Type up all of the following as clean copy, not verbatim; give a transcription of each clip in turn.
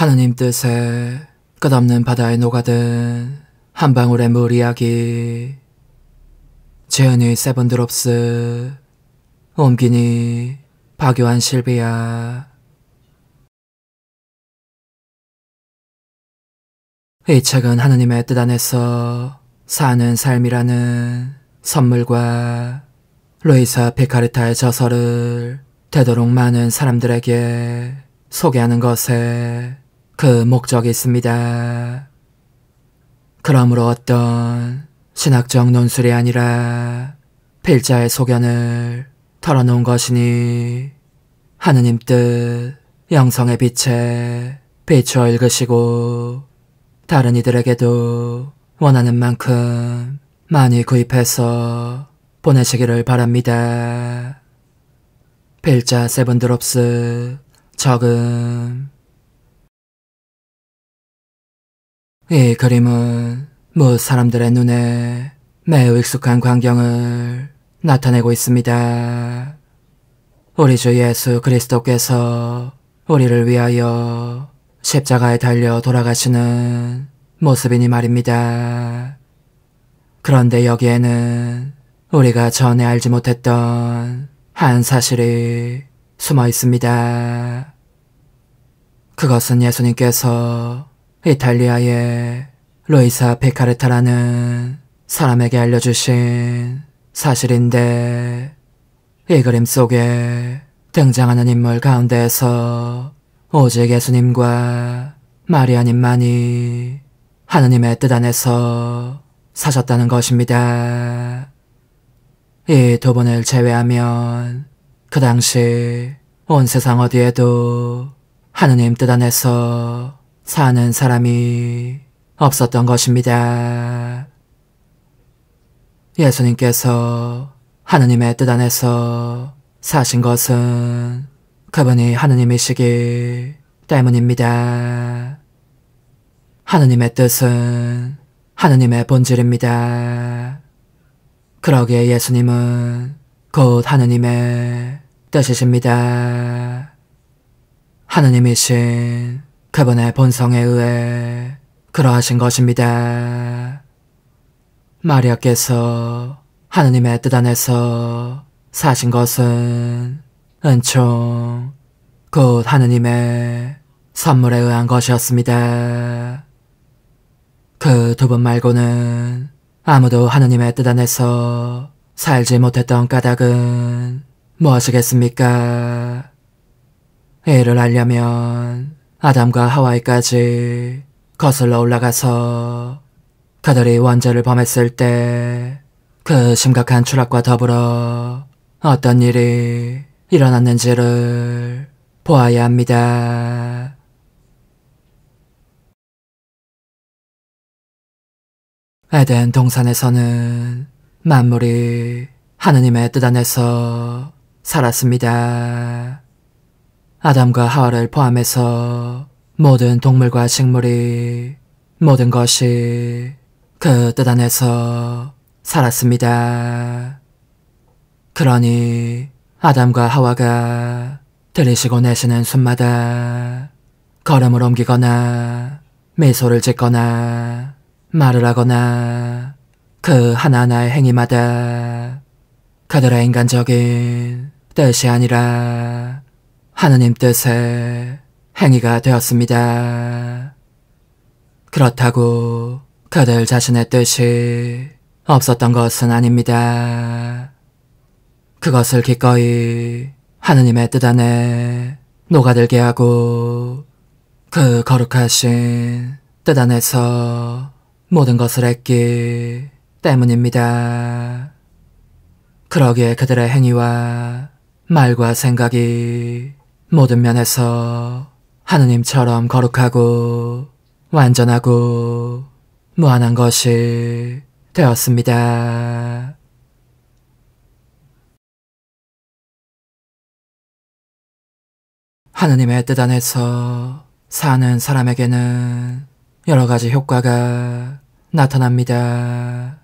하느님 뜻에 끝없는 바다에 녹아든 한 방울의 물 이야기. 재은이 세븐드롭스, 옴기니, 박요한 실비아. 이 책은 하느님의 뜻 안에서 사는 삶이라는 선물과 루이사 피카르타의 저서를 되도록 많은 사람들에게 소개하는 것에 그 목적이 있습니다. 그러므로 어떤 신학적 논술이 아니라 필자의 소견을 털어놓은 것이니 하느님 뜻 영성의 빛에 비추어 읽으시고 다른 이들에게도 원하는 만큼 많이 구입해서 보내시기를 바랍니다. 필자 세븐드롭스 적음. 이 그림은 무 사람들의 눈에 매우 익숙한 광경을 나타내고 있습니다. 우리 주 예수 그리스도께서 우리를 위하여 십자가에 달려 돌아가시는 모습이니 말입니다. 그런데 여기에는 우리가 전에 알지 못했던 한 사실이 숨어 있습니다. 그것은 예수님께서 이탈리아의 루이사 피카르타라는 사람에게 알려주신 사실인데, 이 그림 속에 등장하는 인물 가운데에서 오직 예수님과 마리아님만이 하느님의 뜻 안에서 사셨다는 것입니다. 이 두 분을 제외하면 그 당시 온 세상 어디에도 하느님 뜻 안에서 사는 사람이 없었던 것입니다. 예수님께서 하느님의 뜻 안에서 사신 것은 그분이 하느님이시기 때문입니다. 하느님의 뜻은 하느님의 본질입니다. 그러기에 예수님은 곧 하느님의 뜻이십니다. 하느님이신 그분의 본성에 의해 그러하신 것입니다. 마리아께서 하느님의 뜻 안에서 사신 것은 은총, 곧 하느님의 선물에 의한 것이었습니다. 그 두 분 말고는 아무도 하느님의 뜻 안에서 살지 못했던 까닭은 무엇이겠습니까? 이를 알려면 아담과 하와이까지 거슬러 올라가서 그들이 원죄를 범했을 때 그 심각한 추락과 더불어 어떤 일이 일어났는지를 보아야 합니다. 에덴 동산에서는 만물이 하느님의 뜻 안에서 살았습니다. 아담과 하와를 포함해서 모든 동물과 식물이 모든 것이 그 뜻 안에서 살았습니다. 그러니 아담과 하와가 들이쉬고 내쉬는 숨마다 걸음을 옮기거나 미소를 짓거나 말을 하거나 그 하나하나의 행위마다 그들의 인간적인 뜻이 아니라 하느님 뜻의 행위가 되었습니다. 그렇다고 그들 자신의 뜻이 없었던 것은 아닙니다. 그것을 기꺼이 하느님의 뜻 안에 녹아들게 하고 그 거룩하신 뜻 안에서 모든 것을 했기 때문입니다. 그러기에 그들의 행위와 말과 생각이 모든 면에서 하느님처럼 거룩하고 완전하고 무한한 것이 되었습니다. 하느님의 뜻 안에서 사는 사람에게는 여러 가지 효과가 나타납니다.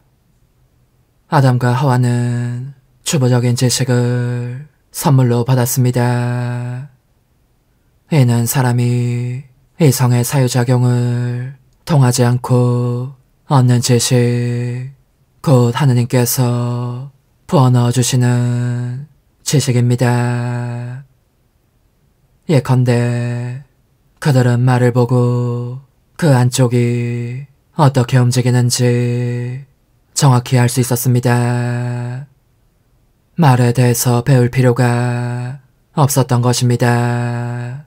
아담과 하와는 주보적인 지식을 선물로 받았습니다. 이는 사람이 이성의 사유작용을 통하지 않고 얻는 지식, 곧 하느님께서 부어넣어 주시는 지식입니다. 예컨대 그들은 말을 보고 그 안쪽이 어떻게 움직이는지 정확히 알 수 있었습니다. 말에 대해서 배울 필요가 없었던 것입니다.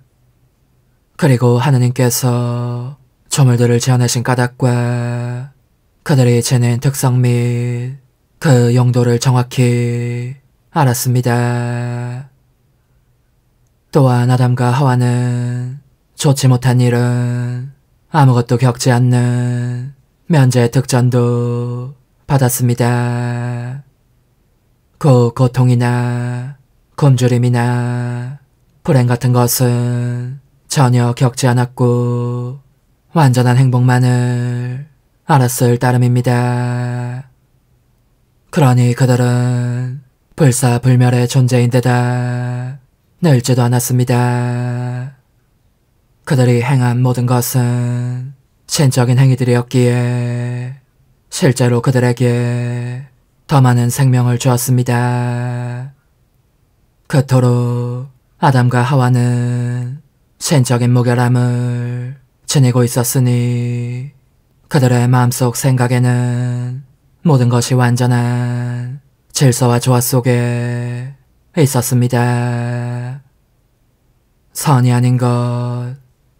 그리고 하느님께서 조물들을 지어내신 까닭과 그들이 지닌 특성 및 그 용도를 정확히 알았습니다. 또한 아담과 하와는 좋지 못한 일은 아무것도 겪지 않는 면제의 특전도 받았습니다. 그 고통이나 굶주림이나 불행 같은 것은 전혀 겪지 않았고 완전한 행복만을 알았을 따름입니다. 그러니 그들은 불사불멸의 존재인데다 늙지도 않았습니다. 그들이 행한 모든 것은 신적인 행위들이었기에 실제로 그들에게 더 많은 생명을 주었습니다. 그토록 아담과 하와는 신적인 무결함을 지니고 있었으니 그들의 마음속 생각에는 모든 것이 완전한 질서와 조화 속에 있었습니다. 선이 아닌 것,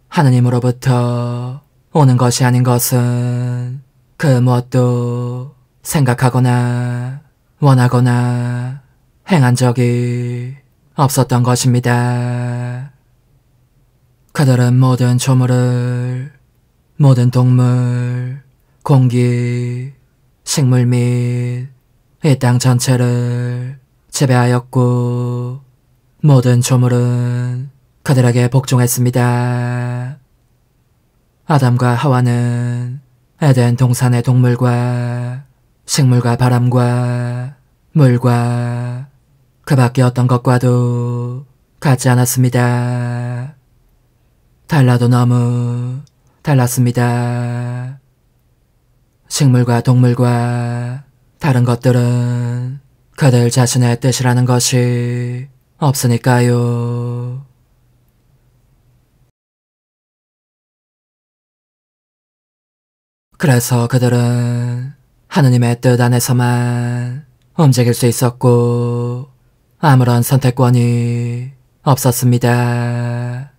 하느님으로부터 오는 것이 아닌 것은 그 무엇도 생각하거나 원하거나 행한 적이 없었던 것입니다. 그들은 모든 조물을, 모든 동물, 공기, 식물 및 이 땅 전체를 지배하였고 모든 조물은 그들에게 복종했습니다. 아담과 하와는 에덴 동산의 동물과 식물과 바람과 물과 그 밖에 어떤 것과도 같지 않았습니다. 달라도 너무 달랐습니다. 식물과 동물과 다른 것들은 그들 자신의 뜻이라는 것이 없으니까요. 그래서 그들은 하느님의 뜻 안에서만 움직일 수 있었고 아무런 선택권이 없었습니다.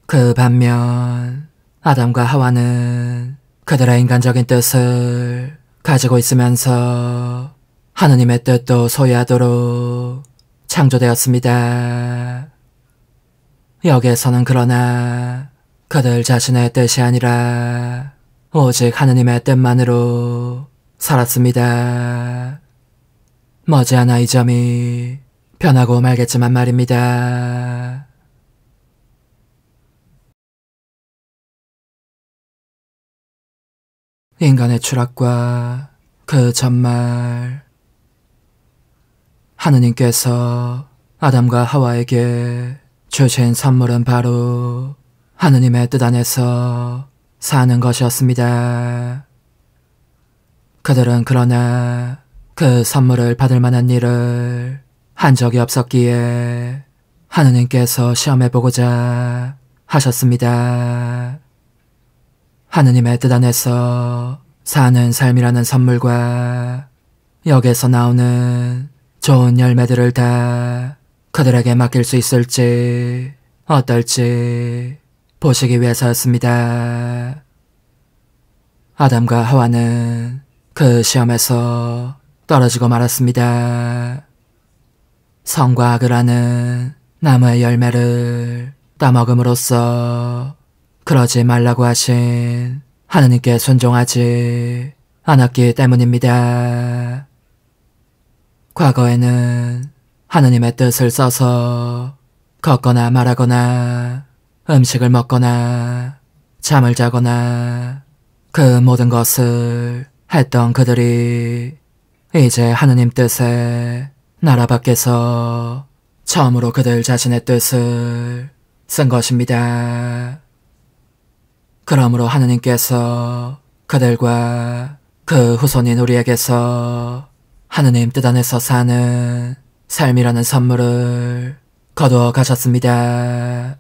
그 반면 아담과 하와는 그들의 인간적인 뜻을 가지고 있으면서 하느님의 뜻도 소유하도록 창조되었습니다. 여기에서는 그러나 그들 자신의 뜻이 아니라 오직 하느님의 뜻만으로 살았습니다. 머지않아 이 점이 변하고 말겠지만 말입니다. 인간의 추락과 그 전말, 하느님께서 아담과 하와에게 주신 선물은 바로 하느님의 뜻 안에서 사는 것이었습니다. 그들은 그러나 그 선물을 받을 만한 일을 한 적이 없었기에 하느님께서 시험해보고자 하셨습니다. 하느님의 뜻 안에서 사는 삶이라는 선물과 여기에서 나오는 좋은 열매들을 다 그들에게 맡길 수 있을지 어떨지 보시기 위해서였습니다. 아담과 하와는 그 시험에서 떨어지고 말았습니다. 선과 악을 아는 나무의 열매를 따먹음으로써 그러지 말라고 하신 하느님께 순종하지 않았기 때문입니다. 과거에는 하느님의 뜻을 써서 걷거나 말하거나 음식을 먹거나 잠을 자거나 그 모든 것을 했던 그들이 이제 하느님 뜻에 나라 밖에서 처음으로 그들 자신의 뜻을 쓴 것입니다. 그러므로 하느님께서 그들과 그 후손인 우리에게서 하느님 뜻 안에서 사는 삶이라는 선물을 거두어 가셨습니다.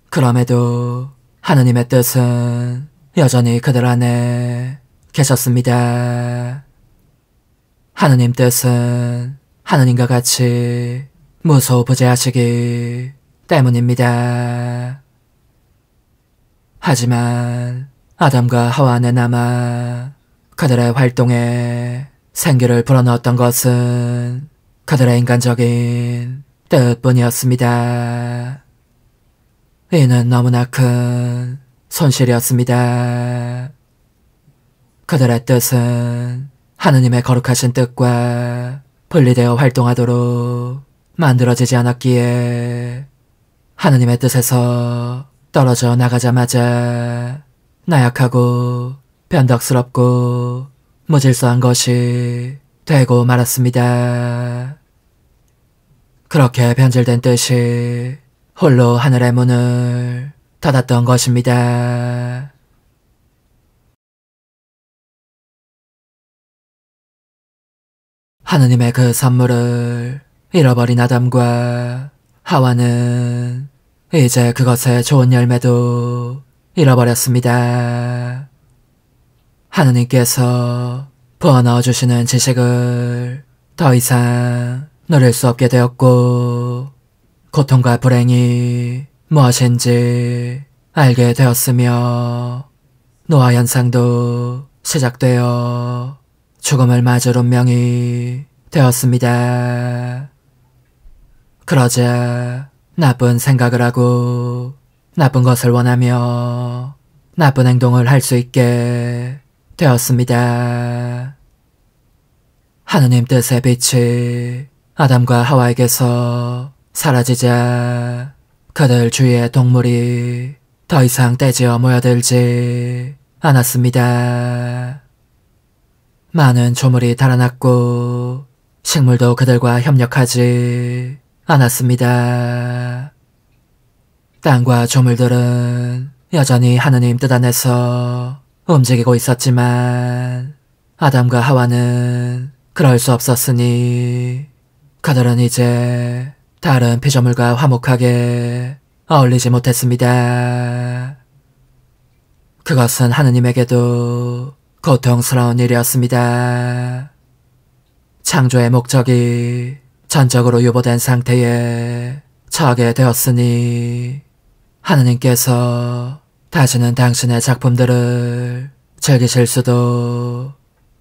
그럼에도 하느님의 뜻은 여전히 그들 안에 계셨습니다. 하느님 뜻은 하느님과 같이 무소부재하시기 때문입니다. 하지만 아담과 하와 안에 남아 그들의 활동에 생기를 불어넣었던 것은 그들의 인간적인 뜻뿐이었습니다. 이는 너무나 큰 손실이었습니다. 그들의 뜻은 하느님의 거룩하신 뜻과 분리되어 활동하도록 만들어지지 않았기에 하느님의 뜻에서 떨어져 나가자마자 나약하고 변덕스럽고 무질서한 것이 되고 말았습니다. 그렇게 변질된 뜻이 홀로 하늘의 문을 닫았던 것입니다. 하느님의 그 선물을 잃어버린 아담과 하와는 이제 그것의 좋은 열매도 잃어버렸습니다. 하느님께서 부어넣어 주시는 지식을 더 이상 누릴 수 없게 되었고 고통과 불행이 무엇인지 알게 되었으며 노화 현상도 시작되어 죽음을 맞을 운명이 되었습니다. 그러자 나쁜 생각을 하고 나쁜 것을 원하며 나쁜 행동을 할 수 있게 되었습니다. 하느님 뜻의 빛이 아담과 하와에게서 사라지자 그들 주위의 동물이 더 이상 떼지어 모여들지 않았습니다. 많은 조물이 달아났고 식물도 그들과 협력하지 않았습니다. 땅과 조물들은 여전히 하느님 뜻 안에서 움직이고 있었지만 아담과 하와는 그럴 수 없었으니 그들은 이제 다른 피조물과 화목하게 어울리지 못했습니다. 그것은 하느님에게도 고통스러운 일이었습니다. 창조의 목적이 전적으로 유보된 상태에 처하게 되었으니 하느님께서 다시는 당신의 작품들을 즐기실 수도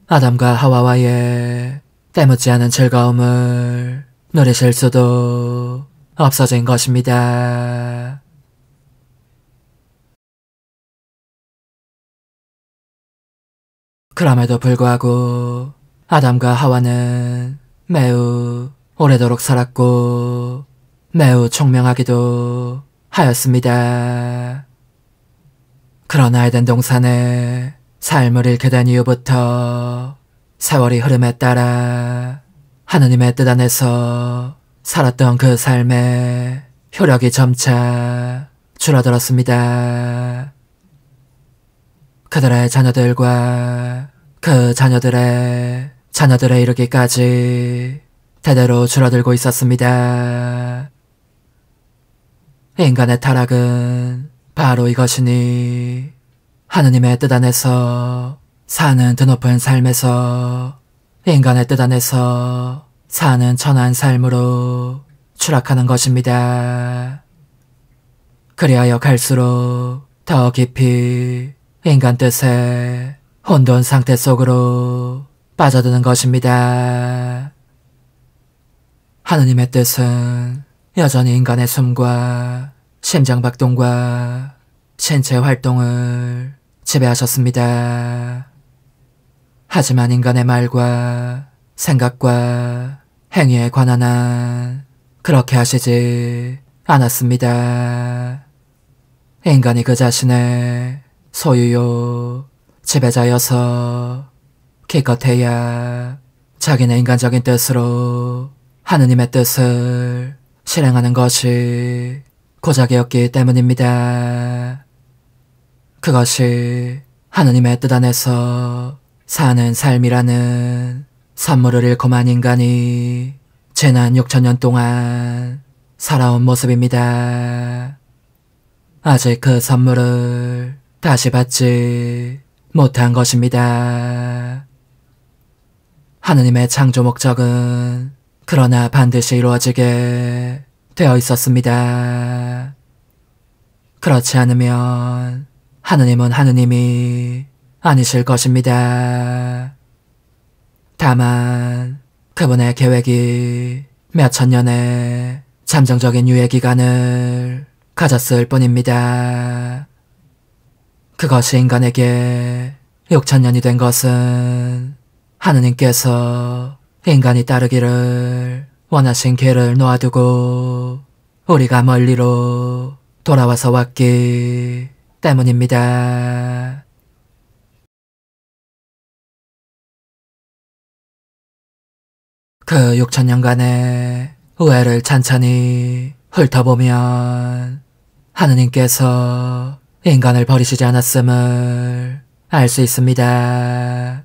아담과 하와와의 때묻지 않은 즐거움을 누리실 수도 없어진 것입니다. 그럼에도 불구하고 아담과 하와는 매우 오래도록 살았고 매우 총명하기도 하였습니다. 그러나 에덴 동산에 삶을 잃게 된 이후부터 세월이 흐름에 따라 하느님의 뜻 안에서 살았던 그 삶의 효력이 점차 줄어들었습니다. 그들의 자녀들과 그 자녀들의 자녀들에 이르기까지 대대로 줄어들고 있었습니다. 인간의 타락은 바로 이것이니 하느님의 뜻 안에서 사는 드높은 삶에서 인간의 뜻 안에서 사는 천한 삶으로 추락하는 것입니다. 그리하여 갈수록 더 깊이 인간 뜻의 혼돈 상태 속으로 빠져드는 것입니다. 하느님의 뜻은 여전히 인간의 숨과 심장박동과 신체 활동을 지배하셨습니다. 하지만 인간의 말과 생각과 행위에 관한 한 그렇게 하시지 않았습니다. 인간이 그 자신의 소유요 지배자여서 기껏해야 자기네 인간적인 뜻으로 하느님의 뜻을 실행하는 것이 고작이었기 때문입니다. 그것이 하느님의 뜻 안에서 사는 삶이라는 선물을 잃고만 인간이 지난 6천년 동안 살아온 모습입니다. 아직 그 선물을 다시 받지 못한 것입니다. 하느님의 창조 목적은 그러나 반드시 이루어지게 되어 있었습니다. 그렇지 않으면 하느님은 하느님이 아니실 것입니다. 다만 그분의 계획이 몇천 년의 잠정적인 유예 기간을 가졌을 뿐입니다. 그것이 인간에게 6천년이 된 것은 하느님께서 인간이 따르기를 원하신 길을 놓아두고 우리가 멀리로 돌아와서 왔기 때문입니다. 그 6천년간의 우애를 찬찬히 훑어보면 하느님께서 인간을 버리시지 않았음을 알 수 있습니다.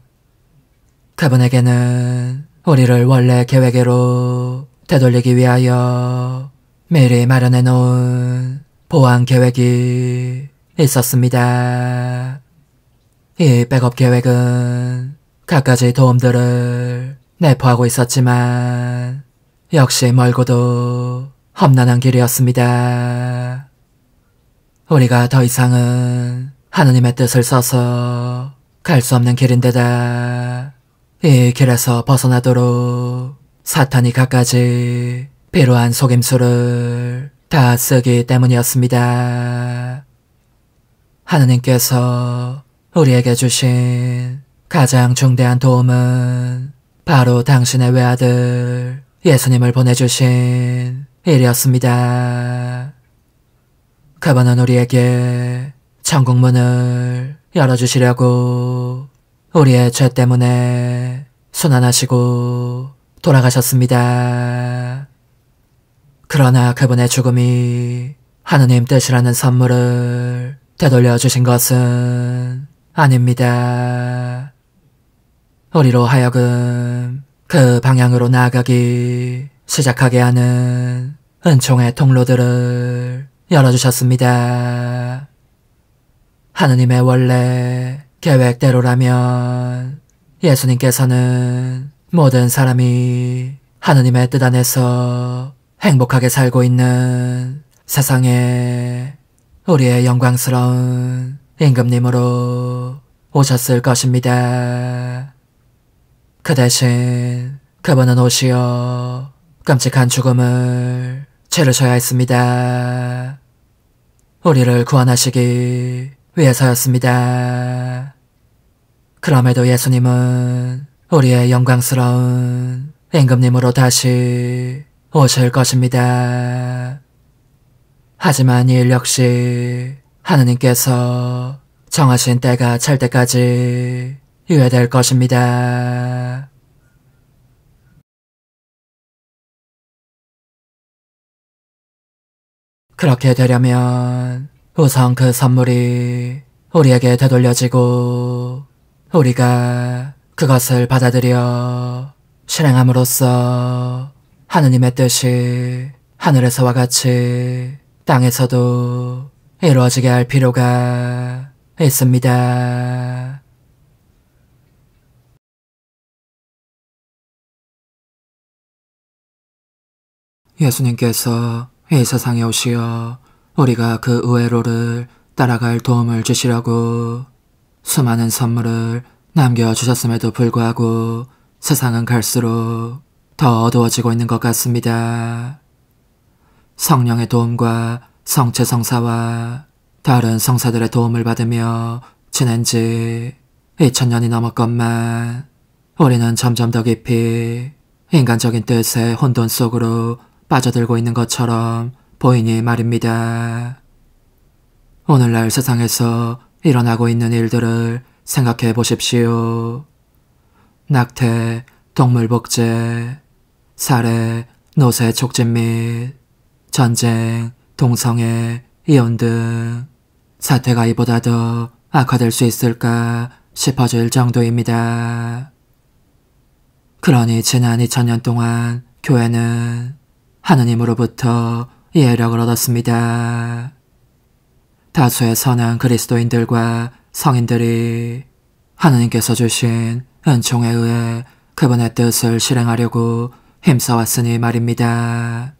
그분에게는 우리를 원래 계획으로 되돌리기 위하여 미리 마련해 놓은 보안 계획이 있었습니다. 이 백업 계획은 갖가지 도움들을 내포하고 있었지만 역시 멀고도 험난한 길이었습니다. 우리가 더 이상은 하느님의 뜻을 써서 갈 수 없는 길인데다 이 길에서 벗어나도록 사탄이 갖가지 필요한 속임수를 다 쓰기 때문이었습니다. 하느님께서 우리에게 주신 가장 중대한 도움은 바로 당신의 외아들 예수님을 보내주신 일이었습니다. 그분은 우리에게 천국문을 열어주시려고 우리의 죄 때문에 순환하시고 돌아가셨습니다. 그러나 그분의 죽음이 하느님 뜻이라는 선물을 되돌려 주신 것은 아닙니다. 우리로 하여금 그 방향으로 나아가기 시작하게 하는 은총의 통로들을 열어주셨습니다. 하느님의 원래 계획대로라면 예수님께서는 모든 사람이 하느님의 뜻 안에서 행복하게 살고 있는 세상에 우리의 영광스러운 임금님으로 오셨을 것입니다. 그 대신 그분은 오시어 끔찍한 죽음을 치르셔야 했습니다. 우리를 구원하시기 위해서였습니다. 그럼에도 예수님은 우리의 영광스러운 임금님으로 다시 오실 것입니다. 하지만 이 일 역시 하느님께서 정하신 때가 찰 때까지 유예될 것입니다. 그렇게 되려면 우선 그 선물이 우리에게 되돌려지고 우리가 그것을 받아들여 실행함으로써 하느님의 뜻이 하늘에서와 같이 땅에서도 이루어지게 할 필요가 있습니다. 예수님께서 이 세상에 오시어 우리가 그 의회로를 따라갈 도움을 주시려고 수많은 선물을 남겨주셨음에도 불구하고 세상은 갈수록 더 어두워지고 있는 것 같습니다. 성령의 도움과 성체 성사와 다른 성사들의 도움을 받으며 지낸 지 2000년이 넘었건만 우리는 점점 더 깊이 인간적인 뜻의 혼돈 속으로 빠져들고 있는 것처럼 보이니 말입니다. 오늘날 세상에서 일어나고 있는 일들을 생각해 보십시오. 낙태, 동물복제, 살해, 노세 촉진 및 전쟁, 동성애, 이혼 등 사태가 이보다 더 악화될 수 있을까 싶어질 정도입니다. 그러니 지난 2000년 동안 교회는 하느님으로부터 이해력을 얻었습니다. 다수의 선한 그리스도인들과 성인들이 하느님께서 주신 은총에 의해 그분의 뜻을 실행하려고 힘써왔으니 말입니다.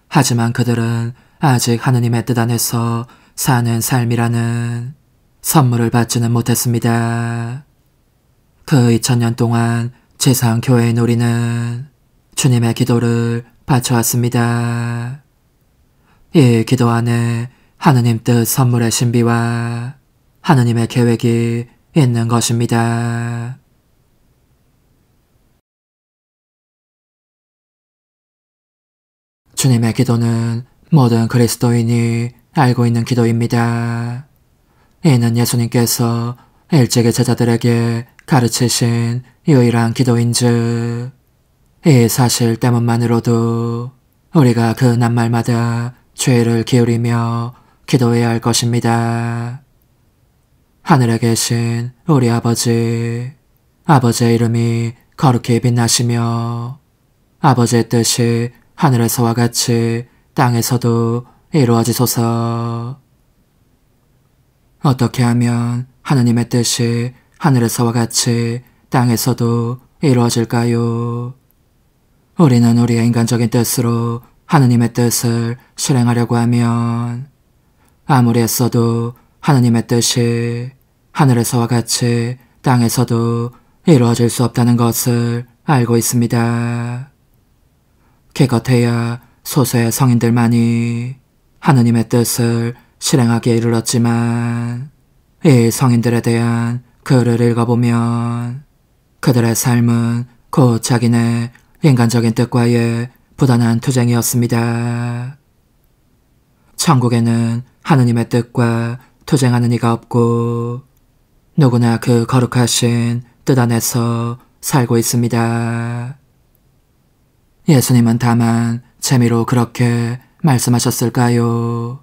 하지만 그들은 아직 하느님의 뜻 안에서 사는 삶이라는 선물을 받지는 못했습니다. 그 2000년 동안 지상 교회인 우리는 주님의 기도를 바쳐왔습니다. 이 기도 안에 하느님 뜻 선물의 신비와 하느님의 계획이 있는 것입니다. 주님의 기도는 모든 그리스도인이 알고 있는 기도입니다. 이는 예수님께서 일찍이 제자들에게 가르치신 유일한 기도인즉 이 사실 때문만으로도 우리가 그 낱말마다 죄를 기울이며 기도해야 할 것입니다. 하늘에 계신 우리 아버지, 아버지의 이름이 거룩히 빛나시며 아버지의 뜻이 하늘에서와 같이 땅에서도 이루어지소서. 어떻게 하면 하느님의 뜻이 하늘에서와 같이 땅에서도 이루어질까요? 우리는 우리의 인간적인 뜻으로 하느님의 뜻을 실행하려고 하면 아무리 애써도 하느님의 뜻이 하늘에서와 같이 땅에서도 이루어질 수 없다는 것을 알고 있습니다. 기껏해야 소수의 성인들만이 하느님의 뜻을 실행하기에 이르렀지만 이 성인들에 대한 글을 읽어보면 그들의 삶은 곧 자기네 인간적인 뜻과의 부단한 투쟁이었습니다. 천국에는 하느님의 뜻과 투쟁하는 이가 없고 누구나 그 거룩하신 뜻 안에서 살고 있습니다. 예수님은 다만 재미로 그렇게 말씀하셨을까요?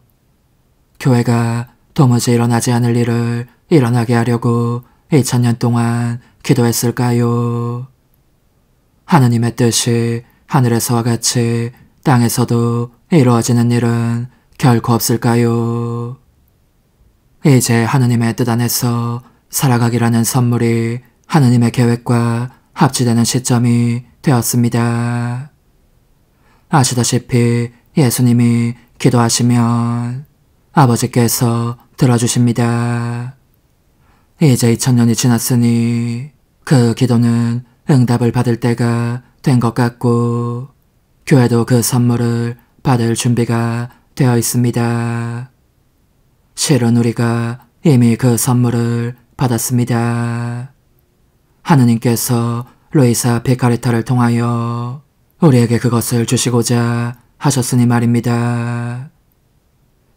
교회가 도무지 일어나지 않을 일을 일어나게 하려고 2000년 동안 기도했을까요? 하느님의 뜻이 하늘에서와 같이 땅에서도 이루어지는 일은 결코 없을까요? 이제 하느님의 뜻 안에서 살아가기라는 선물이 하느님의 계획과 합치되는 시점이 되었습니다. 아시다시피 예수님이 기도하시면 아버지께서 들어주십니다. 이제 2000년이 지났으니 그 기도는 응답을 받을 때가 된 것 같고 교회도 그 선물을 받을 준비가 되어 있습니다. 실은 우리가 이미 그 선물을 받았습니다. 하느님께서 루이사 피카리타를 통하여 우리에게 그것을 주시고자 하셨으니 말입니다.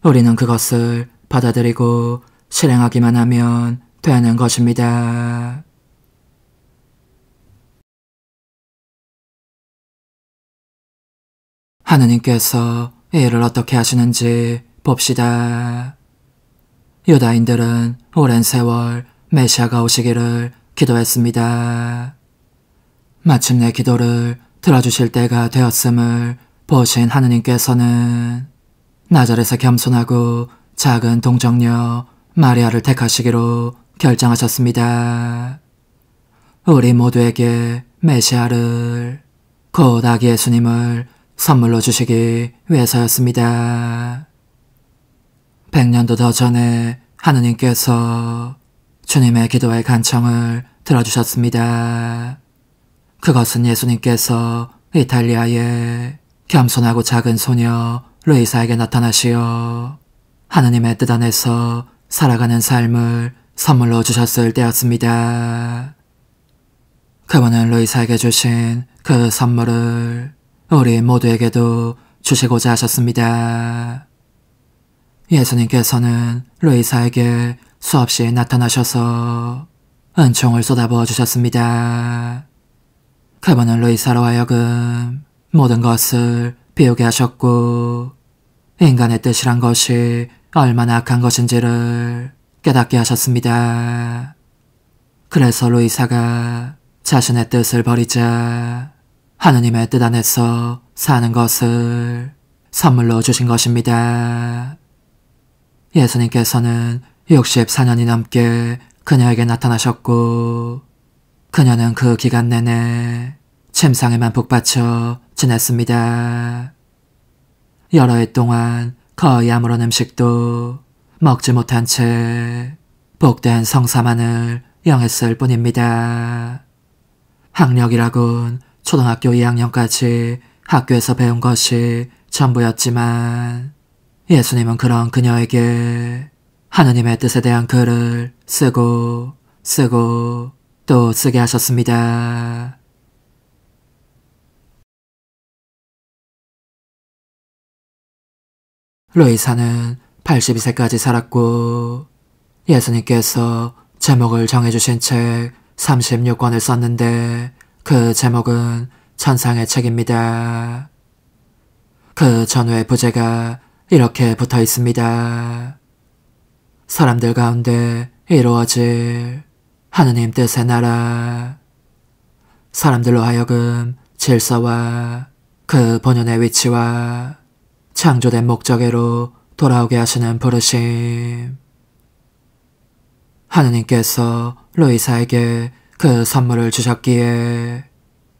우리는 그것을 받아들이고 실행하기만 하면 되는 것입니다. 하느님께서 이를 어떻게 하시는지 봅시다. 유다인들은 오랜 세월 메시아가 오시기를 기도했습니다. 마침내 기도를 들어주실 때가 되었음을 보신 하느님께서는 나자렛의 겸손하고 작은 동정녀 마리아를 택하시기로 결정하셨습니다. 우리 모두에게 메시아를 곧 아기 예수님을 선물로 주시기 위해서였습니다. 100년도 더 전에 하느님께서 주님의 기도의 간청을 들어주셨습니다. 그것은 예수님께서 이탈리아의 겸손하고 작은 소녀 루이사에게 나타나시어 하느님의 뜻 안에서 살아가는 삶을 선물로 주셨을 때였습니다. 그분은 루이사에게 주신 그 선물을 우리 모두에게도 주시고자 하셨습니다. 예수님께서는 루이사에게 수없이 나타나셔서 은총을 쏟아부어 주셨습니다. 그분은 루이사로 하여금 모든 것을 비우게 하셨고 인간의 뜻이란 것이 얼마나 악한 것인지를 깨닫게 하셨습니다. 그래서 루이사가 자신의 뜻을 버리자 하느님의 뜻 안에서 사는 것을 선물로 주신 것입니다. 예수님께서는 64년이 넘게 그녀에게 나타나셨고 그녀는 그 기간 내내 침상에만 북받쳐 지냈습니다. 여러 해 동안 거의 아무런 음식도 먹지 못한 채 복된 성사만을 영했을 뿐입니다. 학력이라곤 초등학교 2학년까지 학교에서 배운 것이 전부였지만 예수님은 그런 그녀에게 하느님의 뜻에 대한 글을 쓰고 또 쓰게 하셨습니다. 루이사는 82세까지 살았고 예수님께서 제목을 정해주신 책 36권을 썼는데 그 제목은 천상의 책입니다. 그 전후의 부제가 이렇게 붙어 있습니다. 사람들 가운데 이루어질 하느님 뜻의 나라. 사람들로 하여금 질서와 그 본연의 위치와 창조된 목적으로 돌아오게 하시는 부르심. 하느님께서 루이사에게 그 선물을 주셨기에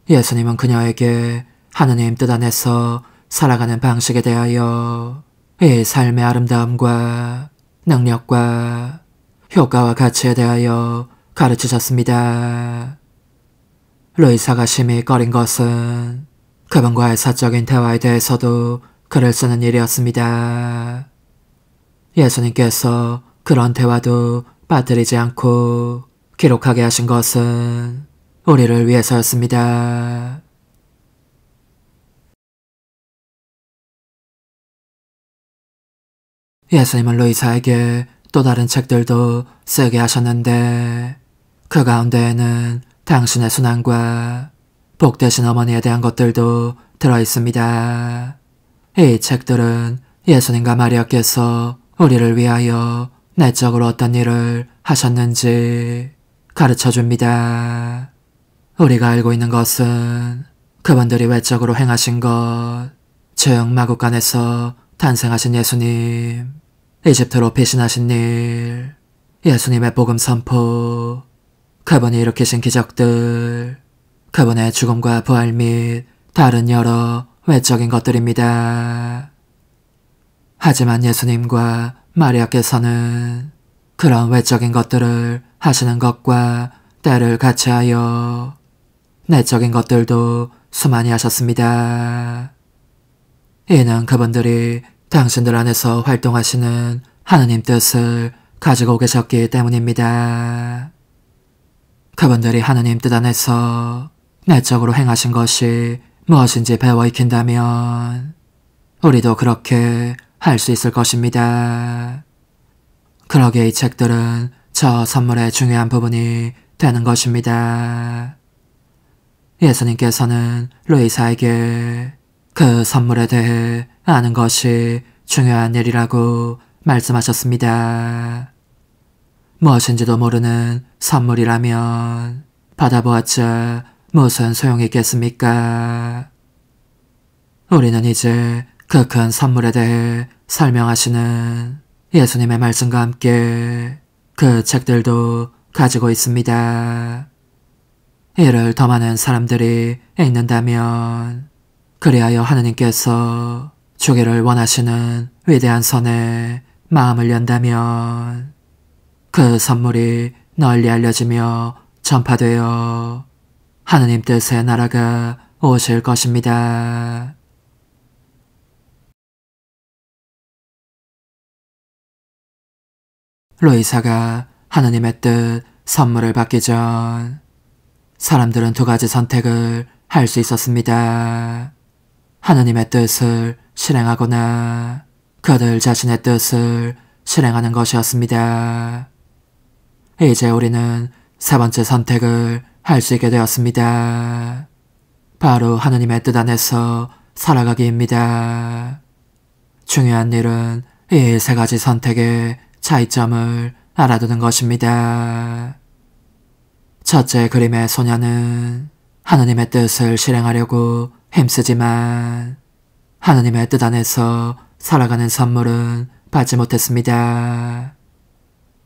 예수님은 그녀에게 하느님 뜻 안에서 살아가는 방식에 대하여 이 삶의 아름다움과 능력과 효과와 가치에 대하여 가르치셨습니다. 루이사가 심히 꺼린 것은 그분과의 사적인 대화에 대해서도 글을 쓰는 일이었습니다. 예수님께서 그런 대화도 빠뜨리지 않고 기록하게 하신 것은 우리를 위해서였습니다. 예수님은 루이사에게 또 다른 책들도 쓰게 하셨는데 그 가운데에는 당신의 순환과 복되신 어머니에 대한 것들도 들어있습니다. 이 책들은 예수님과 마리아께서 우리를 위하여 내적으로 어떤 일을 하셨는지 가르쳐줍니다. 우리가 알고 있는 것은 그분들이 외적으로 행하신 것, 즉 마국간에서 탄생하신 예수님, 이집트로 피신하신 일, 예수님의 복음 선포, 그분이 일으키신 기적들, 그분의 죽음과 부활 및 다른 여러 외적인 것들입니다. 하지만 예수님과 마리아께서는 그런 외적인 것들을 하시는 것과 때를 같이하여 내적인 것들도 수많이 하셨습니다. 이는 그분들이 당신들 안에서 활동하시는 하느님 뜻을 가지고 계셨기 때문입니다. 그분들이 하느님 뜻 안에서 내적으로 행하신 것이 무엇인지 배워 익힌다면 우리도 그렇게 할 수 있을 것입니다. 그러기에 이 책들은 저 선물의 중요한 부분이 되는 것입니다. 예수님께서는 루이사에게 그 선물에 대해 아는 것이 중요한 일이라고 말씀하셨습니다. 무엇인지도 모르는 선물이라면 받아보았자 무슨 소용이 있겠습니까? 우리는 이제 그 큰 선물에 대해 설명하시는 예수님의 말씀과 함께 그 책들도 가지고 있습니다. 이를 더 많은 사람들이 읽는다면 그리하여 하느님께서 주기를 원하시는 위대한 선에 마음을 연다면 그 선물이 널리 알려지며 전파되어 하느님 뜻의 나라가 오실 것입니다. 루이사가 하느님의 뜻 선물을 받기 전 사람들은 두 가지 선택을 할 수 있었습니다. 하느님의 뜻을 실행하거나 그들 자신의 뜻을 실행하는 것이었습니다. 이제 우리는 세 번째 선택을 할 수 있게 되었습니다. 바로 하느님의 뜻 안에서 살아가기입니다. 중요한 일은 이 세 가지 선택의 차이점을 알아두는 것입니다. 첫째 그림의 소녀는 하느님의 뜻을 실행하려고 힘쓰지만 하느님의 뜻 안에서 살아가는 선물은 받지 못했습니다.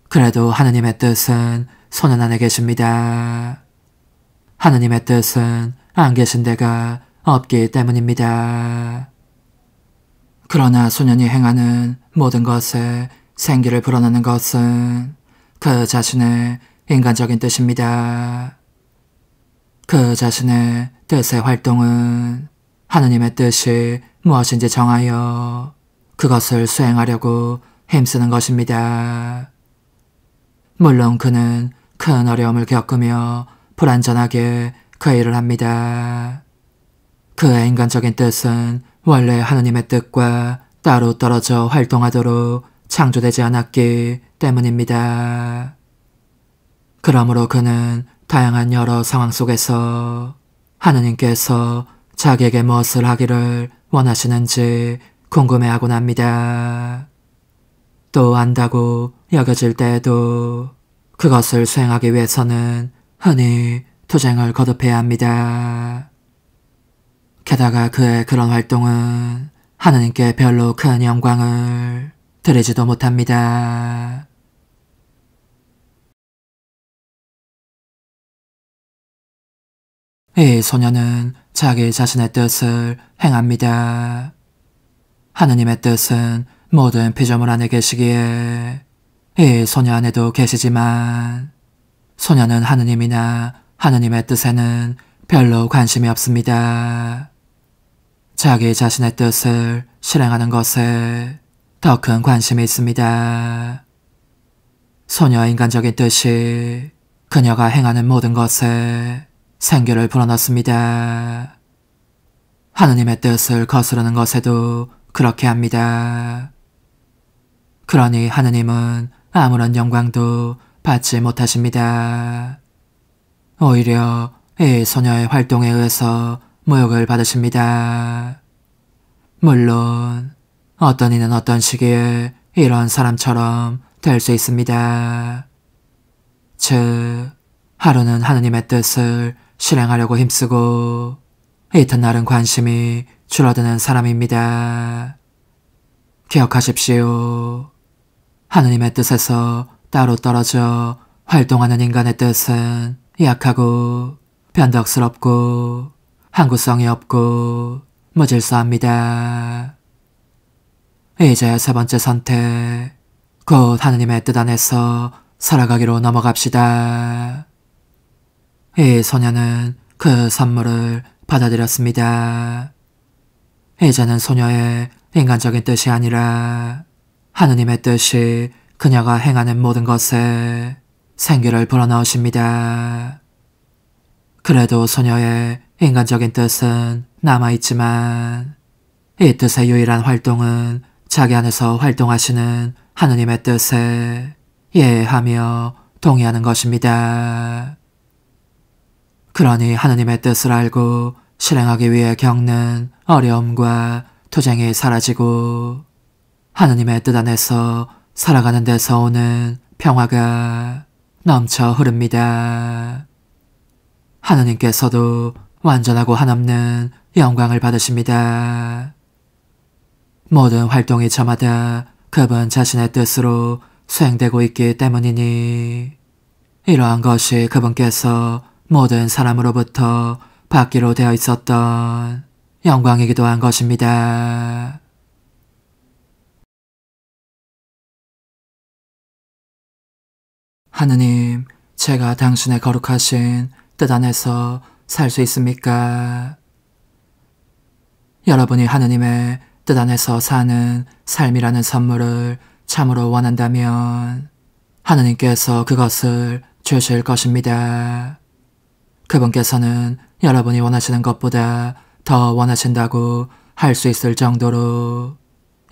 그래도 하느님의 뜻은 소년 안에 계십니다. 하느님의 뜻은 안 계신 데가 없기 때문입니다. 그러나 소년이 행하는 모든 것에 생기를 불어넣는 것은 그 자신의 인간적인 뜻입니다. 그 자신의 뜻의 활동은 하느님의 뜻이 무엇인지 정하여 그것을 수행하려고 힘쓰는 것입니다. 물론 그는 큰 어려움을 겪으며 불완전하게 그 일을 합니다. 그의 인간적인 뜻은 원래 하느님의 뜻과 따로 떨어져 활동하도록 창조되지 않았기 때문입니다. 그러므로 그는 다양한 여러 상황 속에서 하느님께서 자기에게 무엇을 하기를 원하시는지 궁금해하곤 합니다. 또 안다고 여겨질 때에도 그것을 수행하기 위해서는 흔히 투쟁을 거듭해야 합니다. 게다가 그의 그런 활동은 하느님께 별로 큰 영광을 드리지도 못합니다. 이 소녀는 자기 자신의 뜻을 행합니다. 하느님의 뜻은 모든 피조물 안에 계시기에 이 소녀 안에도 계시지만 소녀는 하느님이나 하느님의 뜻에는 별로 관심이 없습니다. 자기 자신의 뜻을 실행하는 것에 더 큰 관심이 있습니다. 소녀의 인간적인 뜻이 그녀가 행하는 모든 것에 생기를 불어넣습니다. 하느님의 뜻을 거스르는 것에도 그렇게 합니다. 그러니 하느님은 아무런 영광도 받지 못하십니다. 오히려 이 소녀의 활동에 의해서 모욕을 받으십니다. 물론 어떤 이는 어떤 시기에 이런 사람처럼 될 수 있습니다. 즉, 하루는 하느님의 뜻을 실행하려고 힘쓰고 이튿날은 관심이 줄어드는 사람입니다. 기억하십시오. 하느님의 뜻에서 따로 떨어져 활동하는 인간의 뜻은 약하고 변덕스럽고 항구성이 없고 무질서합니다. 이제 세 번째 선택, 곧 하느님의 뜻 안에서 살아가기로 넘어갑시다. 이 소녀는 그 선물을 받아들였습니다. 이제는 소녀의 인간적인 뜻이 아니라 하느님의 뜻이 그녀가 행하는 모든 것에 생기를 불어넣으십니다. 그래도 소녀의 인간적인 뜻은 남아있지만 이 뜻의 유일한 활동은 자기 안에서 활동하시는 하느님의 뜻에 예하며 동의하는 것입니다. 그러니 하느님의 뜻을 알고 실행하기 위해 겪는 어려움과 투쟁이 사라지고 하느님의 뜻 안에서 살아가는 데서 오는 평화가 넘쳐 흐릅니다. 하느님께서도 완전하고 한없는 영광을 받으십니다. 모든 활동이 저마다 그분 자신의 뜻으로 수행되고 있기 때문이니 이러한 것이 그분께서 모든 사람으로부터 받기로 되어 있었던 영광이기도 한 것입니다. 하느님, 제가 당신의 거룩하신 뜻 안에서 살 수 있습니까? 여러분이 하느님의 뜻 안에서 사는 삶이라는 선물을 참으로 원한다면 하느님께서 그것을 주실 것입니다. 그분께서는 여러분이 원하시는 것보다 더 원하신다고 할 수 있을 정도로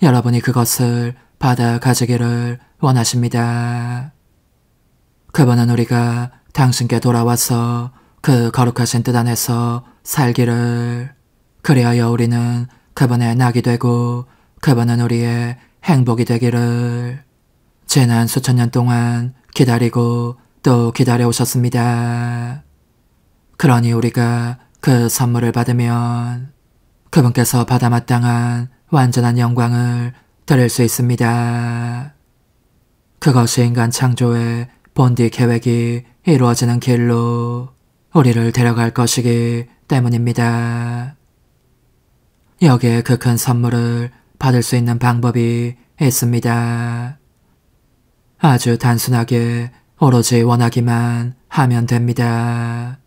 여러분이 그것을 받아 가지기를 원하십니다. 그분은 우리가 당신께 돌아와서 그 거룩하신 뜻 안에서 살기를, 그리하여 우리는 그분의 낙이 되고 그분은 우리의 행복이 되기를 지난 수천 년 동안 기다리고 또 기다려 오셨습니다. 그러니 우리가 그 선물을 받으면 그분께서 받아 마땅한 완전한 영광을 드릴 수 있습니다. 그것이 인간 창조의 본디 계획이 이루어지는 길로 우리를 데려갈 것이기 때문입니다. 여기에 그 큰 선물을 받을 수 있는 방법이 있습니다. 아주 단순하게 오로지 원하기만 하면 됩니다.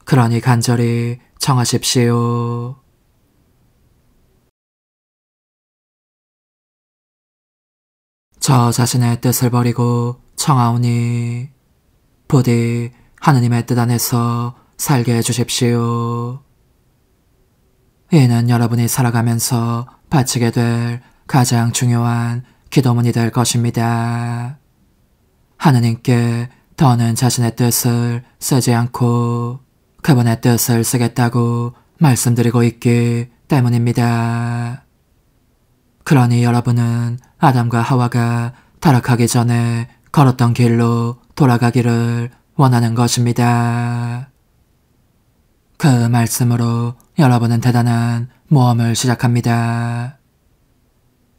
그러니 간절히 청하십시오. 저 자신의 뜻을 버리고 청하오니 부디 하느님의 뜻 안에서 살게 해주십시오. 이는 여러분이 살아가면서 바치게 될 가장 중요한 기도문이 될 것입니다. 하느님께 더는 자신의 뜻을 쓰지 않고 그분의 뜻을 쓰겠다고 말씀드리고 있기 때문입니다. 그러니 여러분은 아담과 하와가 타락하기 전에 걸었던 길로 돌아가기를 원하는 것입니다. 그 말씀으로 여러분은 대단한 모험을 시작합니다.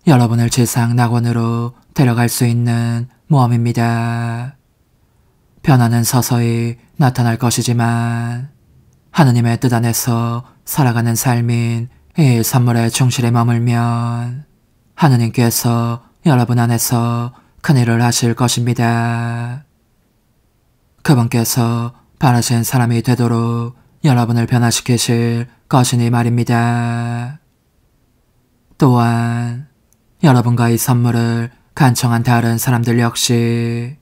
여러분을 지상 낙원으로 데려갈 수 있는 모험입니다. 변화는 서서히 나타날 것이지만 하느님의 뜻 안에서 살아가는 삶인 이 선물의 충실에 머물면 하느님께서 여러분 안에서 큰일을 하실 것입니다. 그분께서 바라신 사람이 되도록 여러분을 변화시키실 것이니 말입니다. 또한 여러분과 이 선물을 간청한 다른 사람들 역시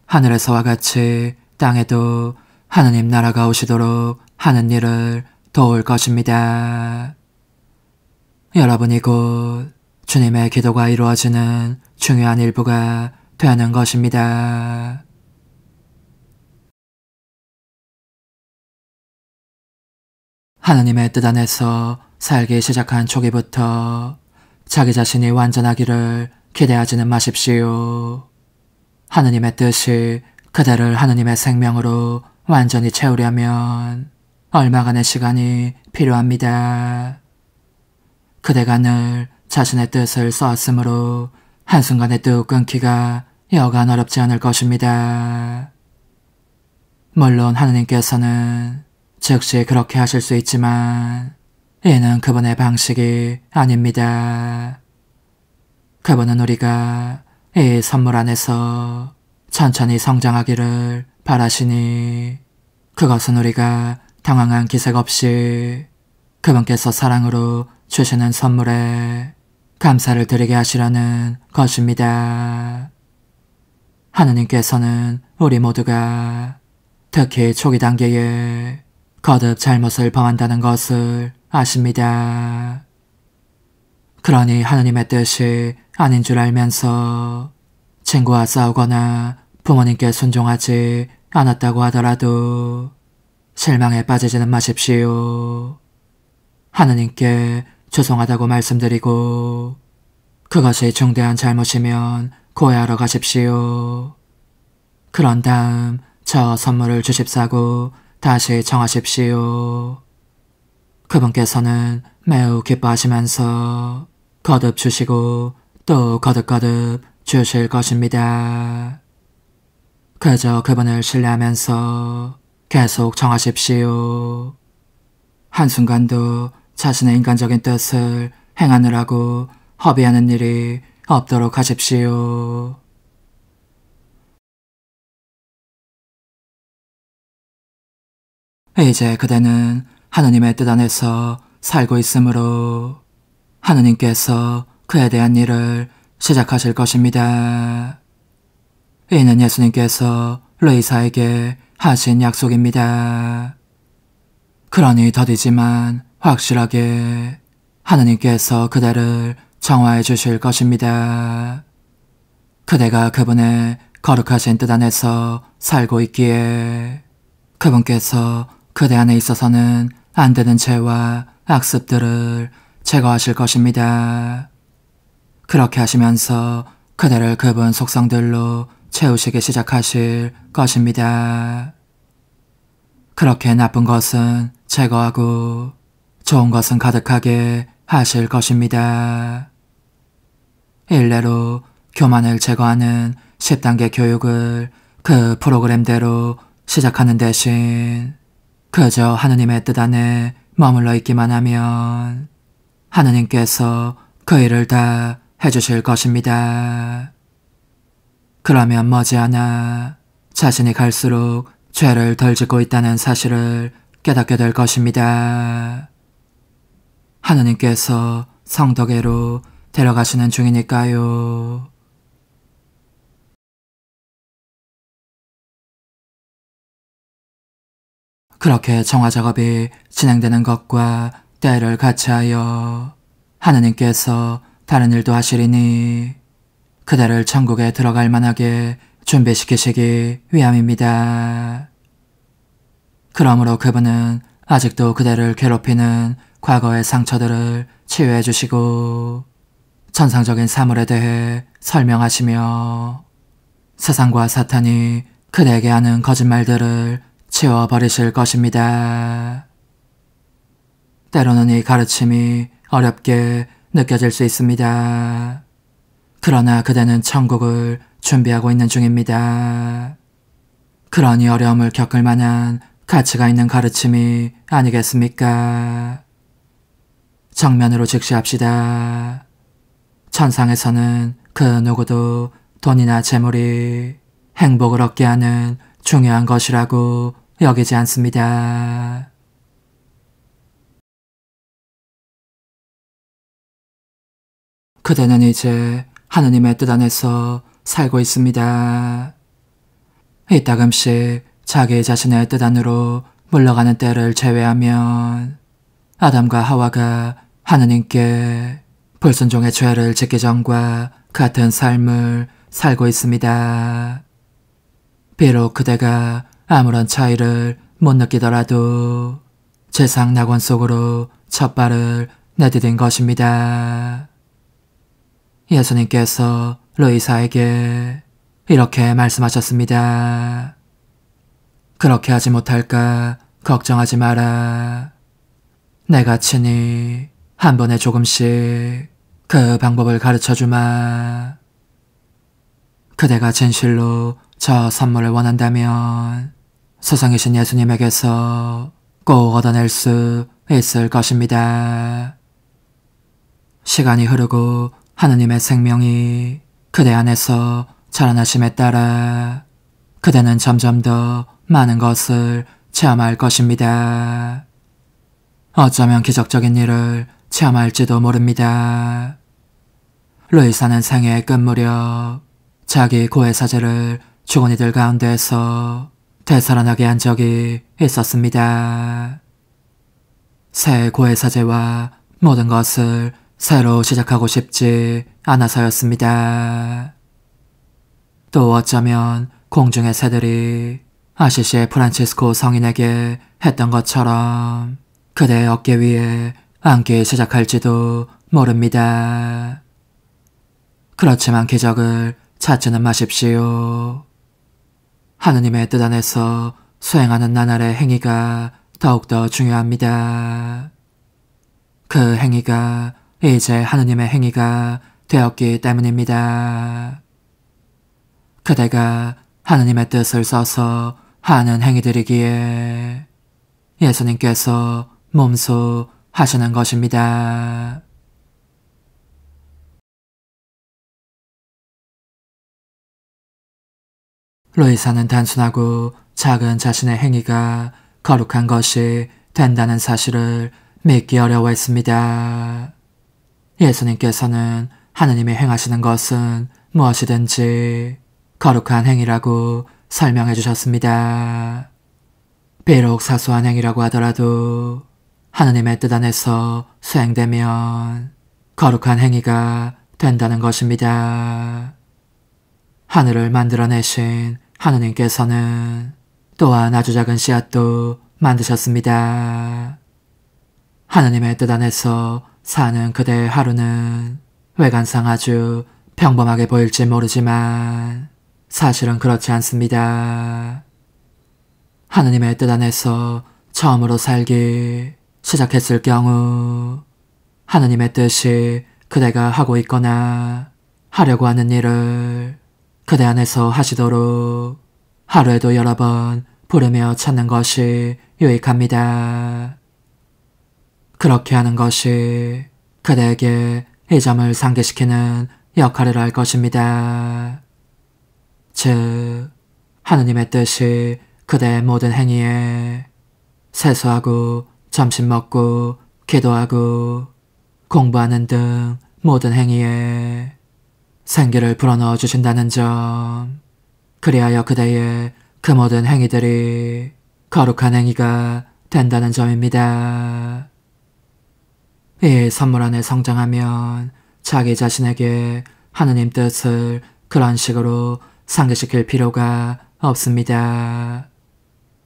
하늘에서와 같이 땅에도 하느님 나라가 오시도록 하는 일을 도울 것입니다. 여러분이 곧 주님의 기도가 이루어지는 중요한 일부가 되는 것입니다. 하느님의 뜻 안에서 살기 시작한 초기부터 자기 자신이 완전하기를 기대하지는 마십시오. 하느님의 뜻이 그대를 하느님의 생명으로 완전히 채우려면 얼마간의 시간이 필요합니다. 그대가 늘 자신의 뜻을 써왔으므로 한순간에 뚝 끊기가 여간 어렵지 않을 것입니다. 물론 하느님께서는 즉시 그렇게 하실 수 있지만 이는 그분의 방식이 아닙니다. 그분은 우리가 이 선물 안에서 천천히 성장하기를 바라시니 그것은 우리가 당황한 기색 없이 그분께서 사랑으로 주시는 선물에 감사를 드리게 하시려는 것입니다. 하느님께서는 우리 모두가 특히 초기 단계에 거듭 잘못을 범한다는 것을 아십니다. 그러니 하느님의 뜻이 아닌 줄 알면서 친구와 싸우거나 부모님께 순종하지 않았다고 하더라도 실망에 빠지지는 마십시오. 하느님께 죄송하다고 말씀드리고 그것이 중대한 잘못이면 고해하러 가십시오. 그런 다음 저 선물을 주십사고 다시 청하십시오. 그분께서는 매우 기뻐하시면서 거듭 주시고 또 거듭거듭 주실 것입니다. 그저 그분을 신뢰하면서 계속 청하십시오. 한순간도 자신의 인간적인 뜻을 행하느라고 허비하는 일이 없도록 하십시오. 이제 그대는 하느님의 뜻 안에서 살고 있으므로 하느님께서 그에 대한 일을 시작하실 것입니다. 이는 예수님께서 루이사에게 하신 약속입니다. 그러니 더디지만 확실하게 하느님께서 그대를 정화해 주실 것입니다. 그대가 그분의 거룩하신 뜻 안에서 살고 있기에 그분께서 그대 안에 있어서는 안 되는 죄와 악습들을 제거하실 것입니다. 그렇게 하시면서 그대를 그분 속성들로 채우시기 시작하실 것입니다. 그렇게 나쁜 것은 제거하고 좋은 것은 가득하게 하실 것입니다. 일례로 교만을 제거하는 10단계 교육을 그 프로그램대로 시작하는 대신 그저 하느님의 뜻 안에 머물러 있기만 하면 하느님께서 그 일을 다 해주실 것입니다. 그러면 머지않아 자신이 갈수록 죄를 덜 짓고 있다는 사실을 깨닫게 될 것입니다. 하느님께서 성덕에로 데려가시는 중이니까요. 그렇게 정화 작업이 진행되는 것과 때를 같이 하여 하느님께서 다른 일도 하시리니 그대를 천국에 들어갈 만하게 준비시키시기 위함입니다. 그러므로 그분은 아직도 그대를 괴롭히는 과거의 상처들을 치유해 주시고 천상적인 사물에 대해 설명하시며 세상과 사탄이 그대에게 하는 거짓말들을 치워버리실 것입니다. 때로는 이 가르침이 어렵게 느껴질 수 있습니다. 그러나 그대는 천국을 준비하고 있는 중입니다. 그러니 어려움을 겪을 만한 가치가 있는 가르침이 아니겠습니까? 정면으로 직시합시다. 천상에서는 그 누구도 돈이나 재물이 행복을 얻게 하는 중요한 것이라고 여기지 않습니다. 그대는 이제 하느님의 뜻 안에서 살고 있습니다. 이따금씩 자기 자신의 뜻 안으로 물러가는 때를 제외하면 아담과 하와가 하느님께 불순종의 죄를 짓기 전과 같은 삶을 살고 있습니다. 비록 그대가 아무런 차이를 못 느끼더라도 세상 낙원 속으로 첫 발을 내디딘 것입니다. 예수님께서 루이사에게 이렇게 말씀하셨습니다. 그렇게 하지 못할까 걱정하지 마라. 내가 친히 한 번에 조금씩 그 방법을 가르쳐주마. 그대가 진실로 저 선물을 원한다면 스승이신 예수님에게서 꼭 얻어낼 수 있을 것입니다. 시간이 흐르고 하느님의 생명이 그대 안에서 자라나심에 따라 그대는 점점 더 많은 것을 체험할 것입니다. 어쩌면 기적적인 일을 체험할지도 모릅니다. 루이사는 생애의 끝 무렵 자기 고해사제를 죽은 이들 가운데에서 되살아나게 한 적이 있었습니다. 새 고해사제와 모든 것을 새로 시작하고 싶지 않아서였습니다. 또 어쩌면 공중의 새들이 아시시의 프란치스코 성인에게 했던 것처럼 그대의 어깨 위에 앉기 시작할지도 모릅니다. 그렇지만 기적을 찾지는 마십시오. 하느님의 뜻 안에서 수행하는 나날의 행위가 더욱더 중요합니다. 그 행위가 이제 하느님의 행위가 되었기 때문입니다. 그대가 하느님의 뜻을 써서 하는 행위들이기에 예수님께서 몸소 하시는 것입니다. 루이사는 단순하고 작은 자신의 행위가 거룩한 것이 된다는 사실을 믿기 어려워했습니다. 예수님께서는 하느님이 행하시는 것은 무엇이든지 거룩한 행위라고 설명해 주셨습니다. 비록 사소한 행위라고 하더라도 하느님의 뜻 안에서 수행되면 거룩한 행위가 된다는 것입니다. 하늘을 만들어내신 하느님께서는 또한 아주 작은 씨앗도 만드셨습니다. 하느님의 뜻 안에서 사는 그대의 하루는 외관상 아주 평범하게 보일지 모르지만 사실은 그렇지 않습니다. 하느님의 뜻 안에서 처음으로 살기 시작했을 경우 하느님의 뜻이 그대가 하고 있거나 하려고 하는 일을 그대 안에서 하시도록 하루에도 여러 번 부르며 찾는 것이 유익합니다. 그렇게 하는 것이 그대에게 이 점을 상기시키는 역할을 할 것입니다. 즉, 하느님의 뜻이 그대의 모든 행위에 세수하고 점심 먹고 기도하고 공부하는 등 모든 행위에 생기를 불어넣어 주신다는 점, 그리하여 그대의 그 모든 행위들이 거룩한 행위가 된다는 점입니다. 이 선물 안에 성장하면 자기 자신에게 하느님 뜻을 그런 식으로 상기시킬 필요가 없습니다.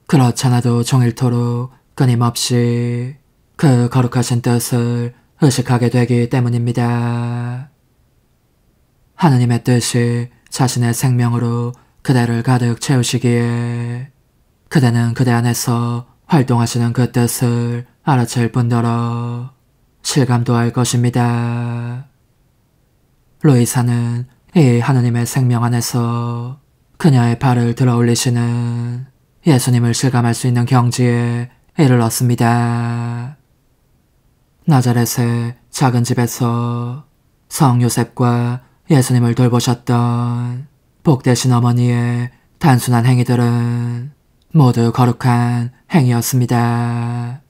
그렇잖아도 종일토록 끊임없이 그 거룩하신 뜻을 의식하게 되기 때문입니다. 하느님의 뜻이 자신의 생명으로 그대를 가득 채우시기에 그대는 그대 안에서 활동하시는 그 뜻을 알아챌 뿐더러 실감도 할 것입니다. 루이사는 이 하느님의 생명 안에서 그녀의 발을 들어 올리시는 예수님을 실감할 수 있는 경지에 이르렀습니다. 나자렛의 작은 집에서 성 요셉과 예수님을 돌보셨던 복되신 어머니의 단순한 행위들은 모두 거룩한 행위였습니다.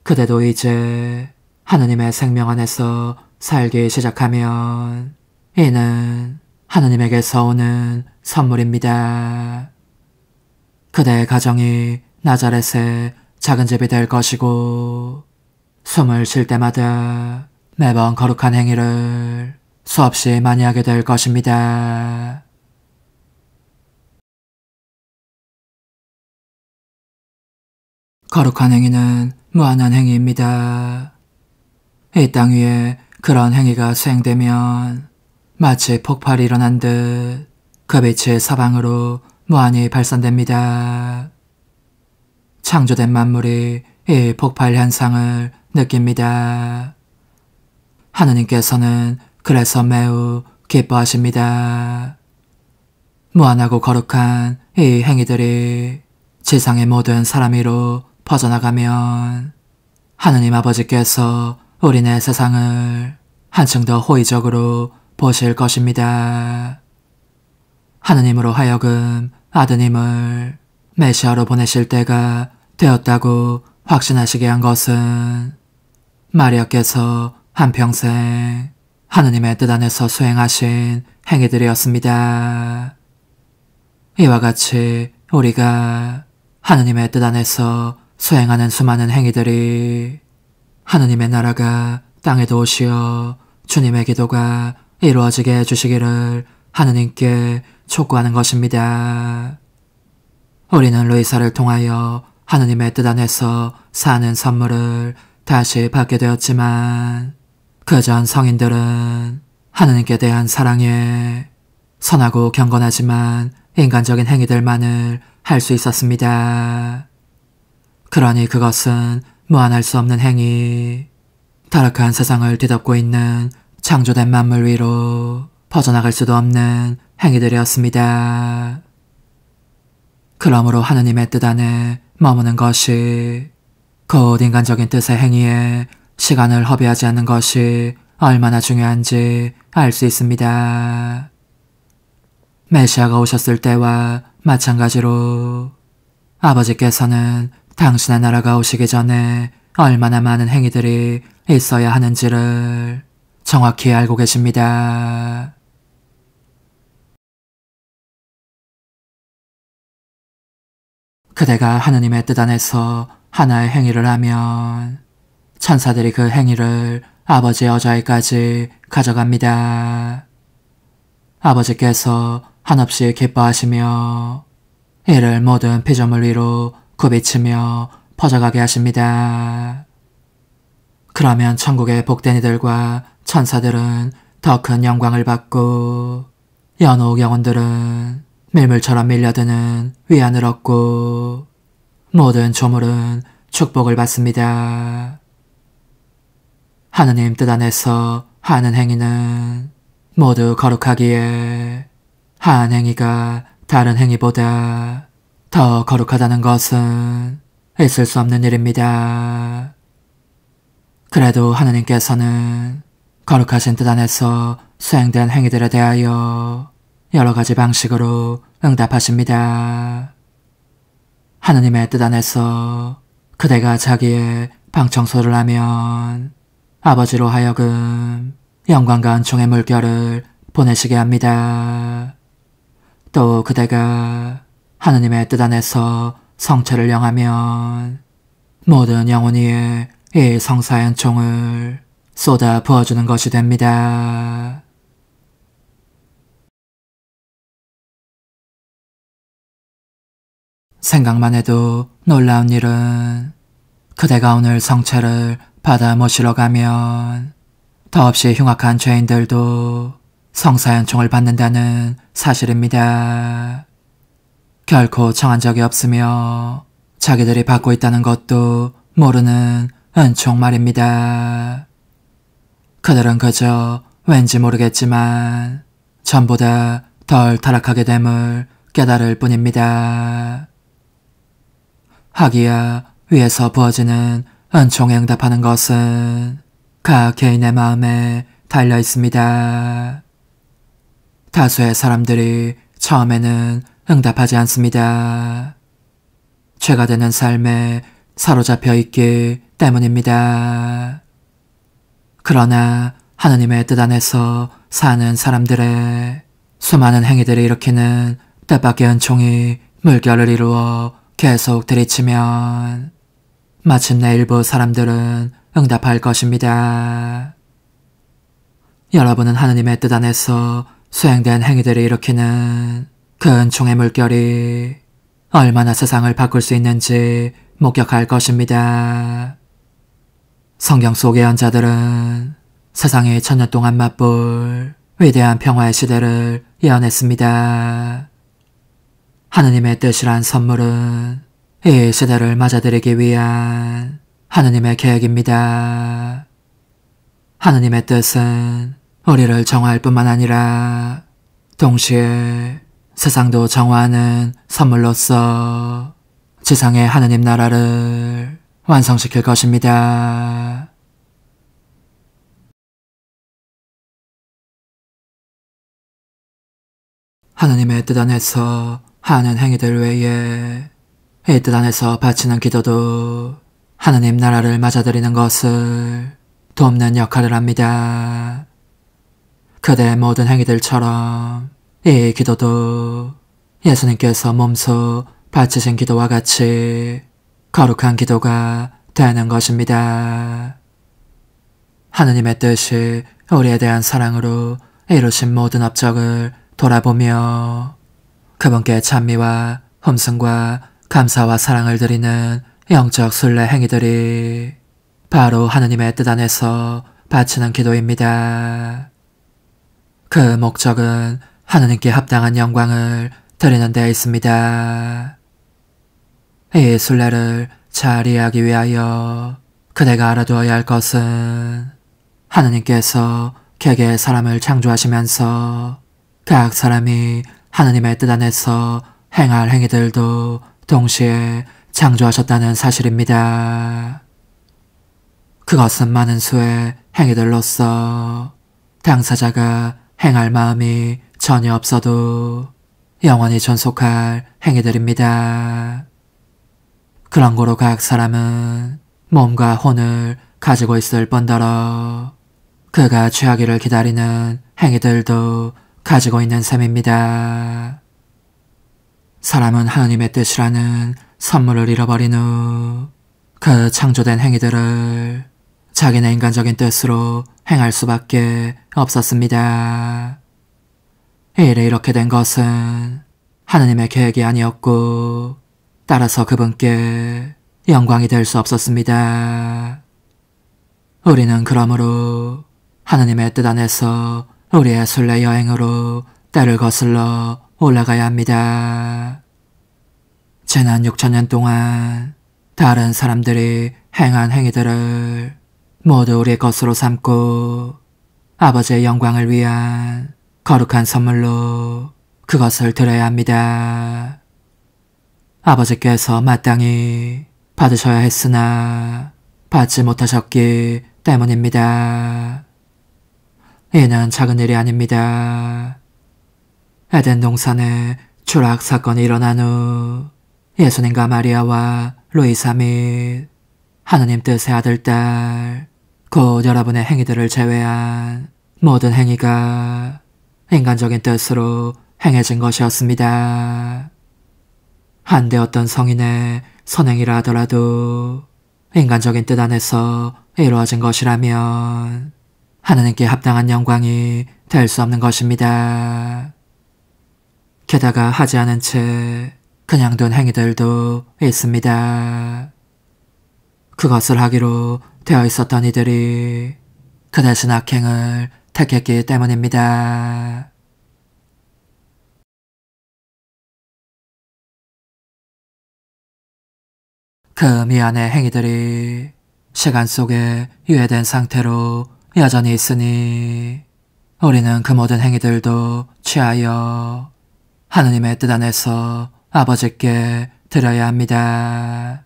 그대도 이제 하느님의 생명 안에서 살기 시작하면 이는 하느님에게서 오는 선물입니다. 그대의 가정이 나자렛의 작은 집이 될 것이고 숨을 쉴 때마다 매번 거룩한 행위를 수없이 많이 하게 될 것입니다. 거룩한 행위는 무한한 행위입니다. 이 땅 위에 그런 행위가 수행되면 마치 폭발이 일어난 듯 그 빛이 사방으로 무한히 발산됩니다. 창조된 만물이 이 폭발 현상을 느낍니다. 하느님께서는 그래서 매우 기뻐하십니다. 무한하고 거룩한 이 행위들이 지상의 모든 사람 위로 퍼져나가면 하느님 아버지께서 우리네 세상을 한층 더 호의적으로 보실 것입니다. 하느님으로 하여금 아드님을 메시아로 보내실 때가 되었다고 확신하시게 한 것은 마리아께서 한평생 하느님의 뜻 안에서 수행하신 행위들이었습니다. 이와 같이 우리가 하느님의 뜻 안에서 수행하는 수많은 행위들이 하느님의 나라가 땅에도 오시어 주님의 기도가 이루어지게 해주시기를 하느님께 촉구하는 것입니다. 우리는 루이사를 통하여 하느님의 뜻 안에서 사는 선물을 다시 받게 되었지만 그전 성인들은 하느님께 대한 사랑에 선하고 경건하지만 인간적인 행위들만을 할 수 있었습니다. 그러니 그것은 무한할 수 없는 행위, 타락한 세상을 뒤덮고 있는 창조된 만물 위로 퍼져나갈 수도 없는 행위들이었습니다. 그러므로 하느님의 뜻 안에 머무는 것이 곧 인간적인 뜻의 행위에 시간을 허비하지 않는 것이 얼마나 중요한지 알 수 있습니다. 메시아가 오셨을 때와 마찬가지로 아버지께서는 당신의 나라가 오시기 전에 얼마나 많은 행위들이 있어야 하는지를 정확히 알고 계십니다. 그대가 하느님의 뜻 안에서 하나의 행위를 하면 천사들이 그 행위를 아버지의 어자에까지 가져갑니다. 아버지께서 한없이 기뻐하시며 이를 모든 피조물 위로 굽이치며 퍼져가게 하십니다. 그러면 천국의 복된 이들과 천사들은 더 큰 영광을 받고 연옥 영혼들은 밀물처럼 밀려드는 위안을 얻고 모든 조물은 축복을 받습니다. 하느님 뜻 안에서 하는 행위는 모두 거룩하기에 한 행위가 다른 행위보다 더 거룩하다는 것은 있을 수 없는 일입니다. 그래도 하느님께서는 거룩하신 뜻 안에서 수행된 행위들에 대하여 여러 가지 방식으로 응답하십니다. 하느님의 뜻 안에서 그대가 자기의 방청소를 하면 아버지로 하여금 영광과 은총의 물결을 보내시게 합니다. 또 그대가 하느님의 뜻 안에서 성체를 영하면 모든 영혼 위에 이 성사의 은총을 쏟아 부어주는 것이 됩니다. 생각만 해도 놀라운 일은 그대가 오늘 성체를 받아 모시러 가면 더없이 흉악한 죄인들도 성사의 은총을 받는다는 사실입니다. 결코 청한 적이 없으며 자기들이 받고 있다는 것도 모르는 은총 말입니다. 그들은 그저 왠지 모르겠지만 전보다 덜 타락하게 됨을 깨달을 뿐입니다. 하기야 위에서 부어지는 은총에 응답하는 것은 각 개인의 마음에 달려 있습니다. 다수의 사람들이 처음에는 응답하지 않습니다. 죄가 되는 삶에 사로잡혀 있기 때문입니다. 그러나 하느님의 뜻 안에서 사는 사람들의 수많은 행위들이 일으키는 뜻밖의 은총이 물결을 이루어 계속 들이치면 마침내 일부 사람들은 응답할 것입니다. 여러분은 하느님의 뜻 안에서 수행된 행위들이 일으키는 그 은총의 물결이 얼마나 세상을 바꿀 수 있는지 목격할 것입니다. 성경 속 예언자들은 세상이 천년 동안 맛볼 위대한 평화의 시대를 예언했습니다. 하느님의 뜻이란 선물은 이 시대를 맞아들이기 위한 하느님의 계획입니다. 하느님의 뜻은 우리를 정화할 뿐만 아니라 동시에 세상도 정화하는 선물로서 지상의 하느님 나라를 완성시킬 것입니다. 하느님의 뜻 안에서 하는 행위들 외에 이 뜻 안에서 바치는 기도도 하느님 나라를 맞아들이는 것을 돕는 역할을 합니다. 그대의 모든 행위들처럼 이 기도도 예수님께서 몸소 바치신 기도와 같이 거룩한 기도가 되는 것입니다. 하느님의 뜻이 우리에 대한 사랑으로 이루신 모든 업적을 돌아보며 그분께 찬미와 hum승과 감사와 사랑을 드리는 영적 순례 행위들이 바로 하느님의 뜻 안에서 바치는 기도입니다. 그 목적은 하느님께 합당한 영광을 드리는 데 있습니다. 이 순례를 잘 이해하기 위하여 그대가 알아두어야 할 것은 하느님께서 개개의 사람을 창조하시면서 각 사람이 하느님의 뜻 안에서 행할 행위들도 동시에 창조하셨다는 사실입니다. 그것은 많은 수의 행위들로서 당사자가 행할 마음이 전혀 없어도 영원히 존속할 행위들입니다. 그런 고로 각 사람은 몸과 혼을 가지고 있을 뿐더러 그가 취하기를 기다리는 행위들도 가지고 있는 셈입니다. 사람은 하느님의 뜻이라는 선물을 잃어버린 후 그 창조된 행위들을 자기네 인간적인 뜻으로 행할 수밖에 없었습니다. 일이 이렇게 된 것은 하느님의 계획이 아니었고 따라서 그분께 영광이 될 수 없었습니다. 우리는 그러므로 하느님의 뜻 안에서 우리의 순례 여행으로 때를 거슬러 올라가야 합니다. 지난 6천년 동안 다른 사람들이 행한 행위들을 모두 우리의 것으로 삼고 아버지의 영광을 위한 거룩한 선물로 그것을 드려야 합니다. 아버지께서 마땅히 받으셔야 했으나 받지 못하셨기 때문입니다. 이는 작은 일이 아닙니다. 에덴 동산에 추락 사건이 일어난 후 예수님과 마리아와 루이사 및 하느님 뜻의 아들, 딸, 곧 여러분의 행위들을 제외한 모든 행위가 인간적인 뜻으로 행해진 것이었습니다. 한데 어떤 성인의 선행이라 하더라도 인간적인 뜻 안에서 이루어진 것이라면 하느님께 합당한 영광이 될 수 없는 것입니다. 게다가 하지 않은 채 그냥 둔 행위들도 있습니다. 그것을 하기로 되어 있었던 이들이 그 대신 악행을 택했기 때문입니다. 그 미안의 행위들이 시간 속에 유예된 상태로 여전히 있으니 우리는 그 모든 행위들도 취하여 하느님의 뜻 안에서 아버지께 드려야 합니다.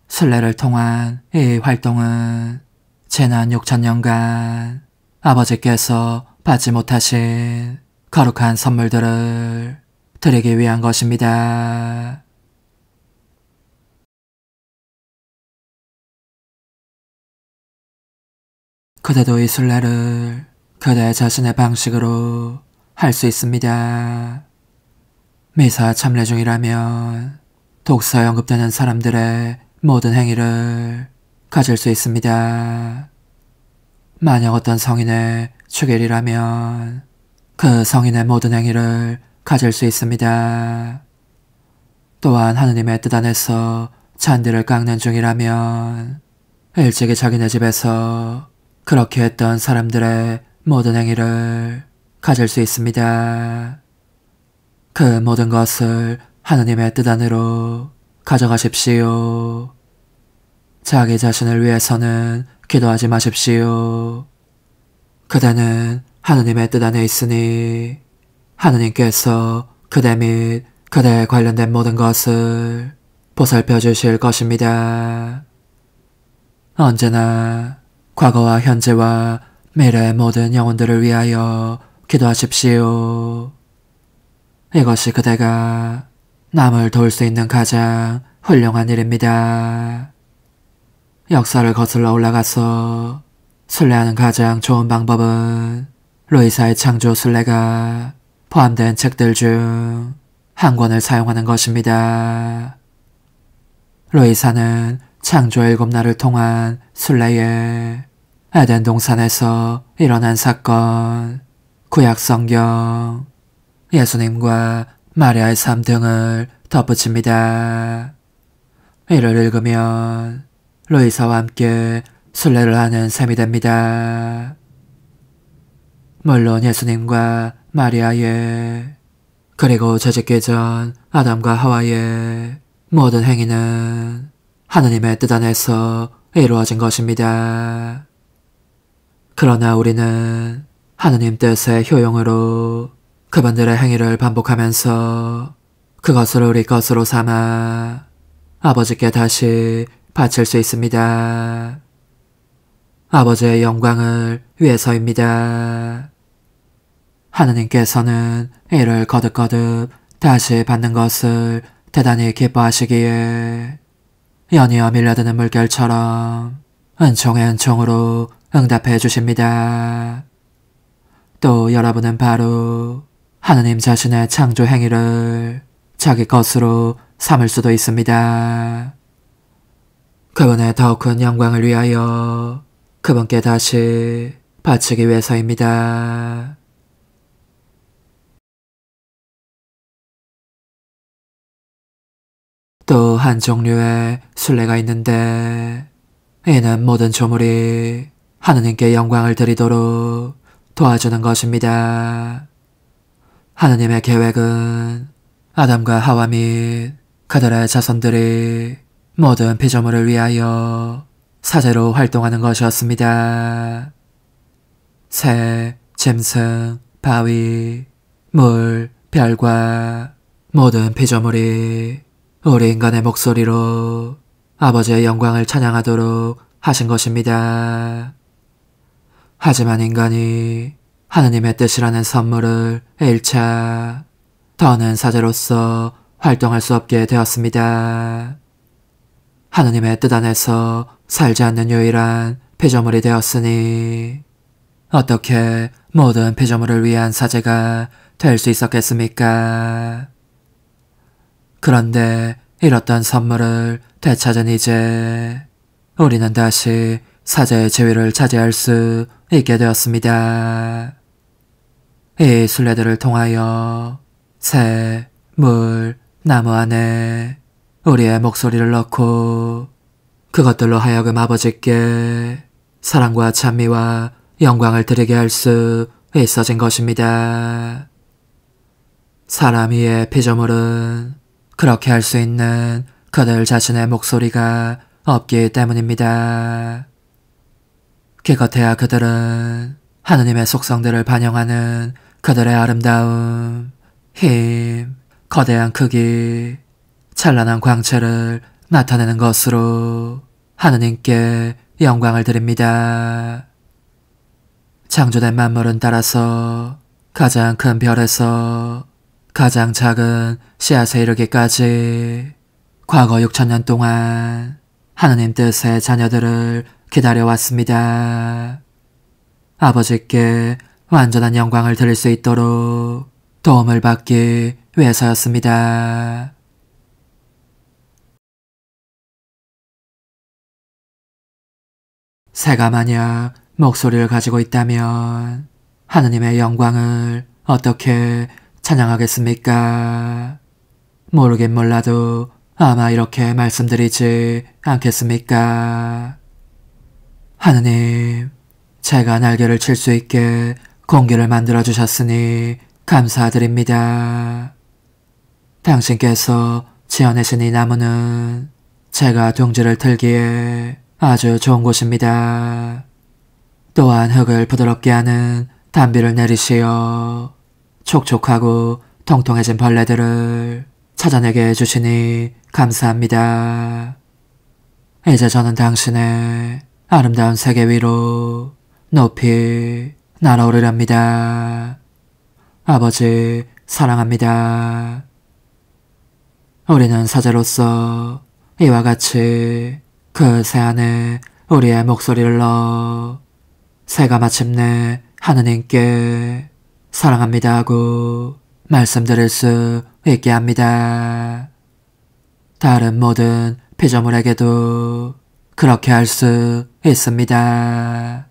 순례를 통한 이 활동은 지난 6천년간 아버지께서 받지 못하신 거룩한 선물들을 드리기 위한 것입니다. 그대도 이 순례를 그대 자신의 방식으로 할 수 있습니다. 미사 참례 중이라면 독서에 언급되는 사람들의 모든 행위를 가질 수 있습니다. 만약 어떤 성인의 축일이라면 그 성인의 모든 행위를 가질 수 있습니다. 또한 하느님의 뜻 안에서 잔디를 깎는 중이라면 일찍이 자기네 집에서 그렇게 했던 사람들의 모든 행위를 가질 수 있습니다. 그 모든 것을 하느님의 뜻 안으로 가져가십시오. 자기 자신을 위해서는 기도하지 마십시오. 그대는 하느님의 뜻 안에 있으니 하느님께서 그대 및 그대에 관련된 모든 것을 보살펴 주실 것입니다. 언제나 과거와 현재와 미래의 모든 영혼들을 위하여 기도하십시오. 이것이 그대가 남을 도울 수 있는 가장 훌륭한 일입니다. 역사를 거슬러 올라가서 순례하는 가장 좋은 방법은 루이사의 창조 순례가 포함된 책들 중 한 권을 사용하는 것입니다. 루이사는 창조 7날을 통한 순례에 에덴 동산에서 일어난 사건, 구약 성경, 예수님과 마리아의 삶 등을 덧붙입니다. 이를 읽으면 루이사와 함께 순례를 하는 셈이 됩니다. 물론 예수님과 마리아의 그리고 죄짓기 전 아담과 하와의 모든 행위는 하느님의 뜻 안에서 이루어진 것입니다. 그러나 우리는 하느님 뜻의 효용으로 그분들의 행위를 반복하면서 그것을 우리 것으로 삼아 아버지께 다시 바칠 수 있습니다. 아버지의 영광을 위해서입니다. 하느님께서는 이를 거듭거듭 다시 받는 것을 대단히 기뻐하시기에 연이어 밀려드는 물결처럼 은총의 은총으로 응답해 주십니다. 또 여러분은 바로 하느님 자신의 창조 행위를 자기 것으로 삼을 수도 있습니다. 그분의 더 큰 영광을 위하여 그분께 다시 바치기 위해서입니다. 또 한 종류의 순례가 있는데 이는 모든 조물이 하느님께 영광을 드리도록 도와주는 것입니다. 하느님의 계획은 아담과 하와 및 그들의 자손들이 모든 피조물을 위하여 사제로 활동하는 것이었습니다. 새, 짐승, 바위, 물, 별과 모든 피조물이 우리 인간의 목소리로 아버지의 영광을 찬양하도록 하신 것입니다. 하지만 인간이 하느님의 뜻이라는 선물을 잃자 더는 사제로서 활동할 수 없게 되었습니다. 하느님의 뜻 안에서 살지 않는 유일한 피조물이 되었으니 어떻게 모든 피조물을 위한 사제가 될 수 있었겠습니까? 그런데 잃었던 선물을 되찾은 이제 우리는 다시 사제의 지위를 차지할 수 있게 되었습니다. 이 순례들을 통하여 새, 물, 나무 안에 우리의 목소리를 넣고 그것들로 하여금 아버지께 사랑과 찬미와 영광을 드리게 할 수 있어진 것입니다. 사람 위의 피조물은 그렇게 할 수 있는 그들 자신의 목소리가 없기 때문입니다. 기껏해야 그들은 하느님의 속성들을 반영하는 그들의 아름다움, 힘, 거대한 크기, 찬란한 광채를 나타내는 것으로 하느님께 영광을 드립니다. 창조된 만물은 따라서 가장 큰 별에서 가장 작은 씨앗에 이르기까지 과거 6천년 동안 하느님 뜻의 자녀들을 기다려왔습니다. 아버지께 완전한 영광을 드릴 수 있도록 도움을 받기 위해서였습니다. 새가 만약 목소리를 가지고 있다면 하느님의 영광을 어떻게 찬양하겠습니까? 모르긴 몰라도 아마 이렇게 말씀드리지 않겠습니까? 하느님, 제가 날개를 칠 수 있게 공기를 만들어주셨으니 감사드립니다. 당신께서 지어내신 이 나무는 제가 둥지를 틀기에 아주 좋은 곳입니다. 또한 흙을 부드럽게 하는 단비를 내리시어 촉촉하고 통통해진 벌레들을 찾아내게 해주시니 감사합니다. 이제 저는 당신의 아름다운 세계 위로 높이 날아오르렵니다. 아버지 사랑합니다. 우리는 사제로서 이와 같이 그 새 안에 우리의 목소리를 넣어 새가 마침내 하느님께 사랑합니다 하고 말씀드릴 수 있게 합니다. 다른 모든 피조물에게도 그렇게 할 수 있습니다.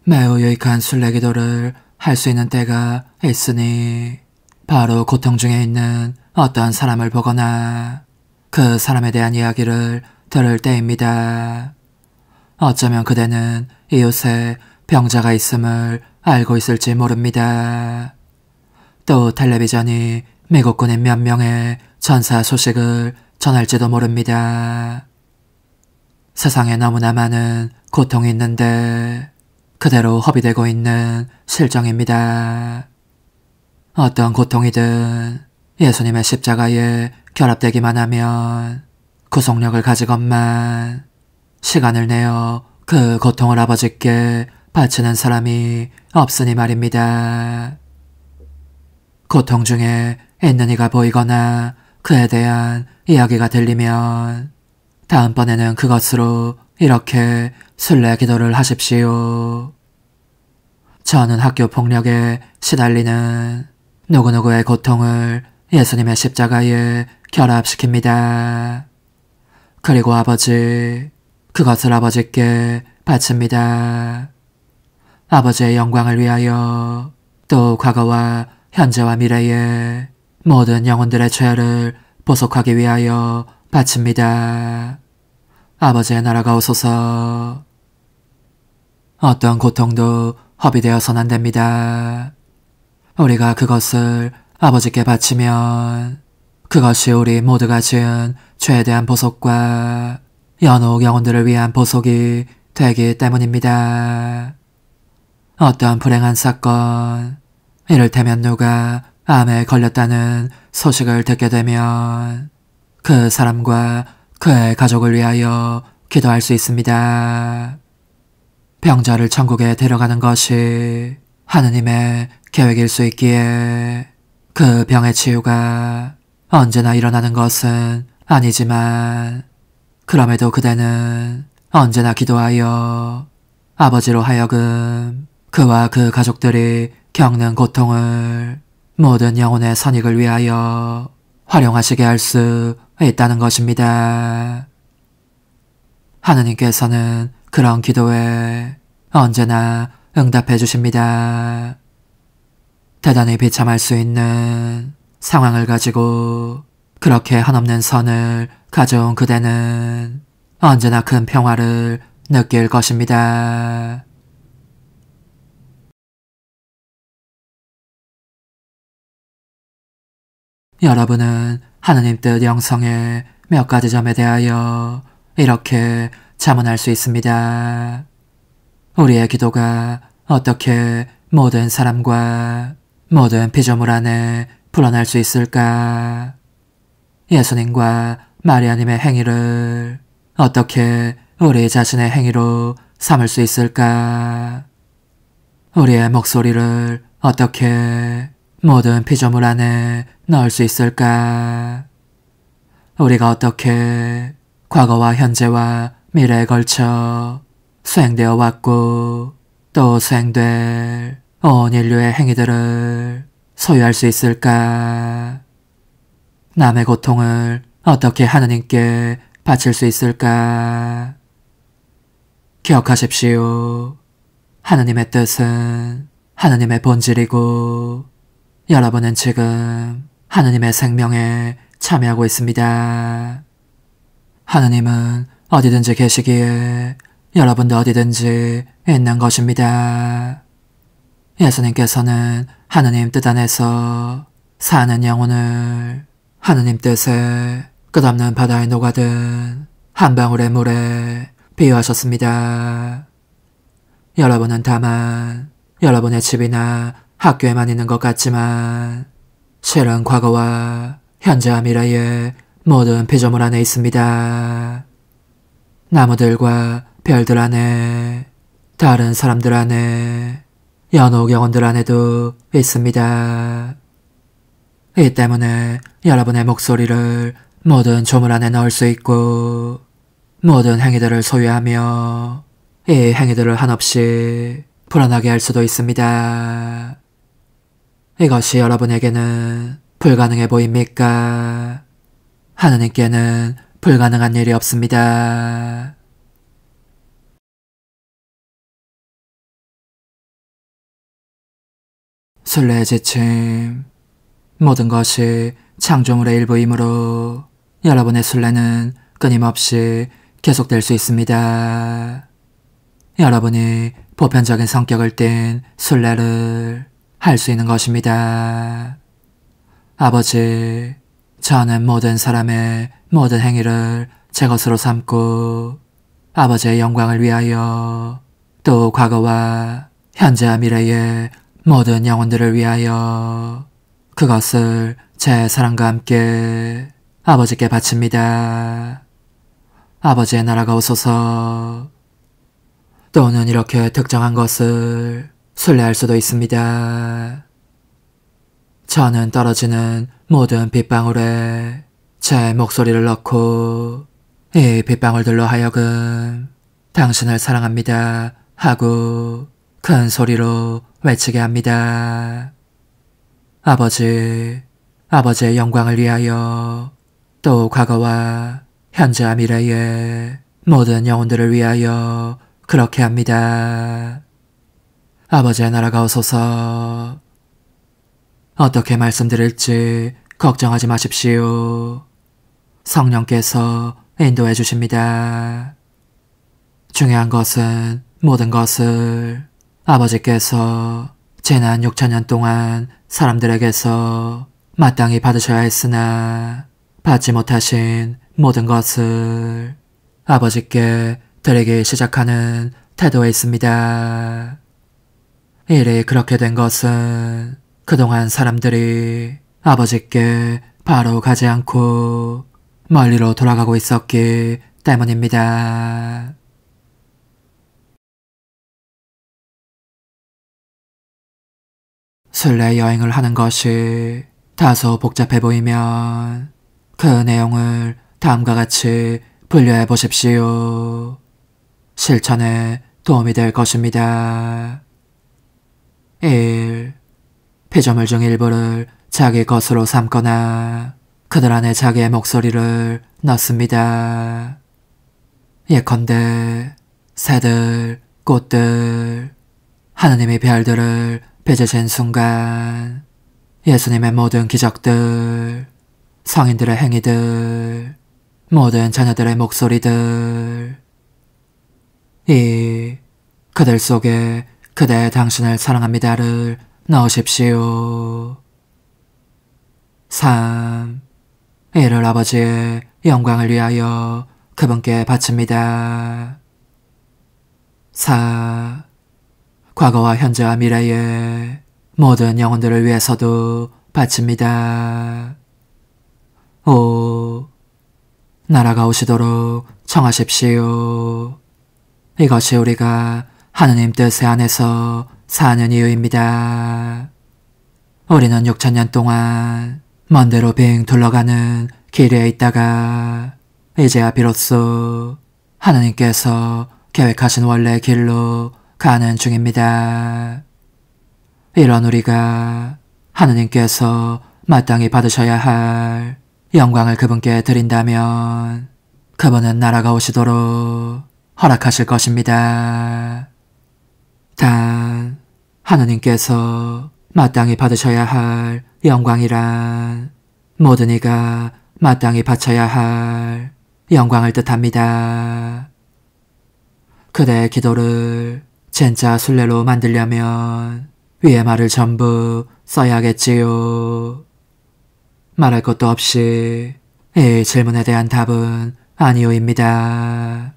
매우 유익한 순례기도를 할 수 있는 때가 있으니 바로 고통 중에 있는 어떤 사람을 보거나 그 사람에 대한 이야기를 들을 때입니다. 어쩌면 그대는 이웃에 병자가 있음을 알고 있을지 모릅니다. 또 텔레비전이 미국 군인 몇 명의 전사 소식을 전할지도 모릅니다. 세상에 너무나 많은 고통이 있는데 그대로 허비되고 있는 실정입니다. 어떤 고통이든 예수님의 십자가에 결합되기만 하면 구속력을 가지건만 시간을 내어 그 고통을 아버지께 바치는 사람이 없으니 말입니다. 고통 중에 있는 이가 보이거나 그에 대한 이야기가 들리면 다음번에는 그것으로 이렇게 순례 기도를 하십시오. 저는 학교 폭력에 시달리는 누구누구의 고통을 예수님의 십자가에 결합시킵니다. 그리고 아버지, 그것을 아버지께 바칩니다. 아버지의 영광을 위하여 또 과거와 현재와 미래의 모든 영혼들의 죄를 보속하기 위하여 바칩니다. 아버지의 나라가 오소서. 어떤 고통도 허비되어서는 안 됩니다. 우리가 그것을 아버지께 바치면 그것이 우리 모두가 지은 죄에 대한 보속과 연옥 영혼들을 위한 보속이 되기 때문입니다. 어떤 불행한 사건, 이를테면 누가 암에 걸렸다는 소식을 듣게 되면 그 사람과 그의 가족을 위하여 기도할 수 있습니다. 병자를 천국에 데려가는 것이 하느님의 계획일 수 있기에 그 병의 치유가 언제나 일어나는 것은 아니지만 그럼에도 그대는 언제나 기도하여 아버지로 하여금 그와 그 가족들이 겪는 고통을 모든 영혼의 선익을 위하여 활용하시게 할 수 있다는 것입니다. 하느님께서는 그런 기도에 언제나 응답해 주십니다. 대단히 비참할 수 있는 상황을 가지고 그렇게 한없는 선을 가져온 그대는 언제나 큰 평화를 느낄 것입니다. 여러분은 하느님 뜻 영성의 몇 가지 점에 대하여 이렇게 자문할 수 있습니다. 우리의 기도가 어떻게 모든 사람과 모든 피조물 안에 불어날 수 있을까? 예수님과 마리아님의 행위를 어떻게 우리 자신의 행위로 삼을 수 있을까? 우리의 목소리를 어떻게 모든 피조물 안에 넣을 수 있을까? 우리가 어떻게 과거와 현재와 미래에 걸쳐 수행되어 왔고 또 수행될 온 인류의 행위들을 소유할 수 있을까? 남의 고통을 어떻게 하느님께 바칠 수 있을까? 기억하십시오. 하느님의 뜻은 하느님의 본질이고 여러분은 지금 하느님의 생명에 참여하고 있습니다. 하느님은 어디든지 계시기에 여러분도 어디든지 있는 것입니다. 예수님께서는 하느님 뜻 안에서 사는 영혼을 하느님 뜻에 끝없는 바다에 녹아든 한 방울의 물에 비유하셨습니다. 여러분은 다만 여러분의 집이나 학교에만 있는 것 같지만 실은 과거와 현재와 미래의 모든 피조물 안에 있습니다. 나무들과 별들 안에, 다른 사람들 안에, 연옥 영혼들 안에도 있습니다. 이 때문에 여러분의 목소리를 모든 조물 안에 넣을 수 있고 모든 행위들을 소유하며 이 행위들을 한없이 불어나게 할 수도 있습니다. 이것이 여러분에게는 불가능해 보입니까? 하느님께는 불가능한 일이 없습니다. 순례의 지침. 모든 것이 창조물의 일부이므로 여러분의 순례는 끊임없이 계속될 수 있습니다. 여러분이 보편적인 성격을 띤 순례를 할 수 있는 것입니다. 아버지, 저는 모든 사람의 모든 행위를 제 것으로 삼고 아버지의 영광을 위하여 또 과거와 현재와 미래의 모든 영혼들을 위하여 그것을 제 사랑과 함께 아버지께 바칩니다. 아버지의 나라가 오소서. 또는 이렇게 특정한 것을 순례할 수도 있습니다. 저는 떨어지는 모든 빗방울에 제 목소리를 넣고 이 빗방울들로 하여금 당신을 사랑합니다 하고 큰 소리로 외치게 합니다. 아버지, 아버지의 영광을 위하여 또 과거와 현재와 미래의 모든 영혼들을 위하여 그렇게 합니다. 아버지의 나라가 오소서. 어떻게 말씀드릴지 걱정하지 마십시오. 성령께서 인도해 주십니다. 중요한 것은 모든 것을 아버지께서 지난 6천년 동안 사람들에게서 마땅히 받으셔야 했으나 받지 못하신 모든 것을 아버지께 드리기 시작하는 태도에 있습니다. 일이 그렇게 된 것은 그동안 사람들이 아버지께 바로 가지 않고 멀리로 돌아가고 있었기 때문입니다. 순례 여행을 하는 것이 다소 복잡해 보이면 그 내용을 다음과 같이 분류해 보십시오. 실천에 도움이 될 것입니다. 1. 피조물 중 일부를 자기 것으로 삼거나 그들 안에 자기의 목소리를 넣습니다. 예컨대 새들, 꽃들, 하느님이 별들을 빚으신 순간 예수님의 모든 기적들, 성인들의 행위들, 모든 자녀들의 목소리들. 2. 그들 속에 그대 당신을 사랑합니다를 넣으십시오. 3. 이를 아버지의 영광을 위하여 그분께 바칩니다. 4. 과거와 현재와 미래의 모든 영혼들을 위해서도 바칩니다. 5. 나라가 오시도록 청하십시오. 이것이 우리가 하느님 뜻의 안에서 사는 이유입니다. 우리는 6천년 동안 먼데로 빙 둘러가는 길 위에 있다가 이제야 비로소 하느님께서 계획하신 원래 길로 가는 중입니다. 이런 우리가 하느님께서 마땅히 받으셔야 할 영광을 그분께 드린다면 그분은 나라가 오시도록 허락하실 것입니다. 단 하느님께서 마땅히 받으셔야 할 영광이란 모든 이가 마땅히 바쳐야 할 영광을 뜻합니다. 그대의 기도를 진짜 순례로 만들려면 위의 말을 전부 써야겠지요. 말할 것도 없이 이 질문에 대한 답은 아니오입니다.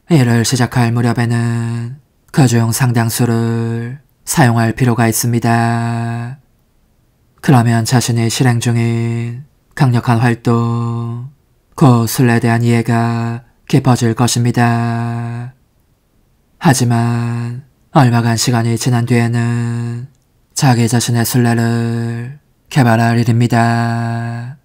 이를 시작할 무렵에는 그중 상당수를 사용할 필요가 있습니다. 그러면 자신이 실행 중인 강력한 활동, 그 순례에 대한 이해가 깊어질 것입니다. 하지만 얼마간 시간이 지난 뒤에는 자기 자신의 순례를 개발할 일입니다.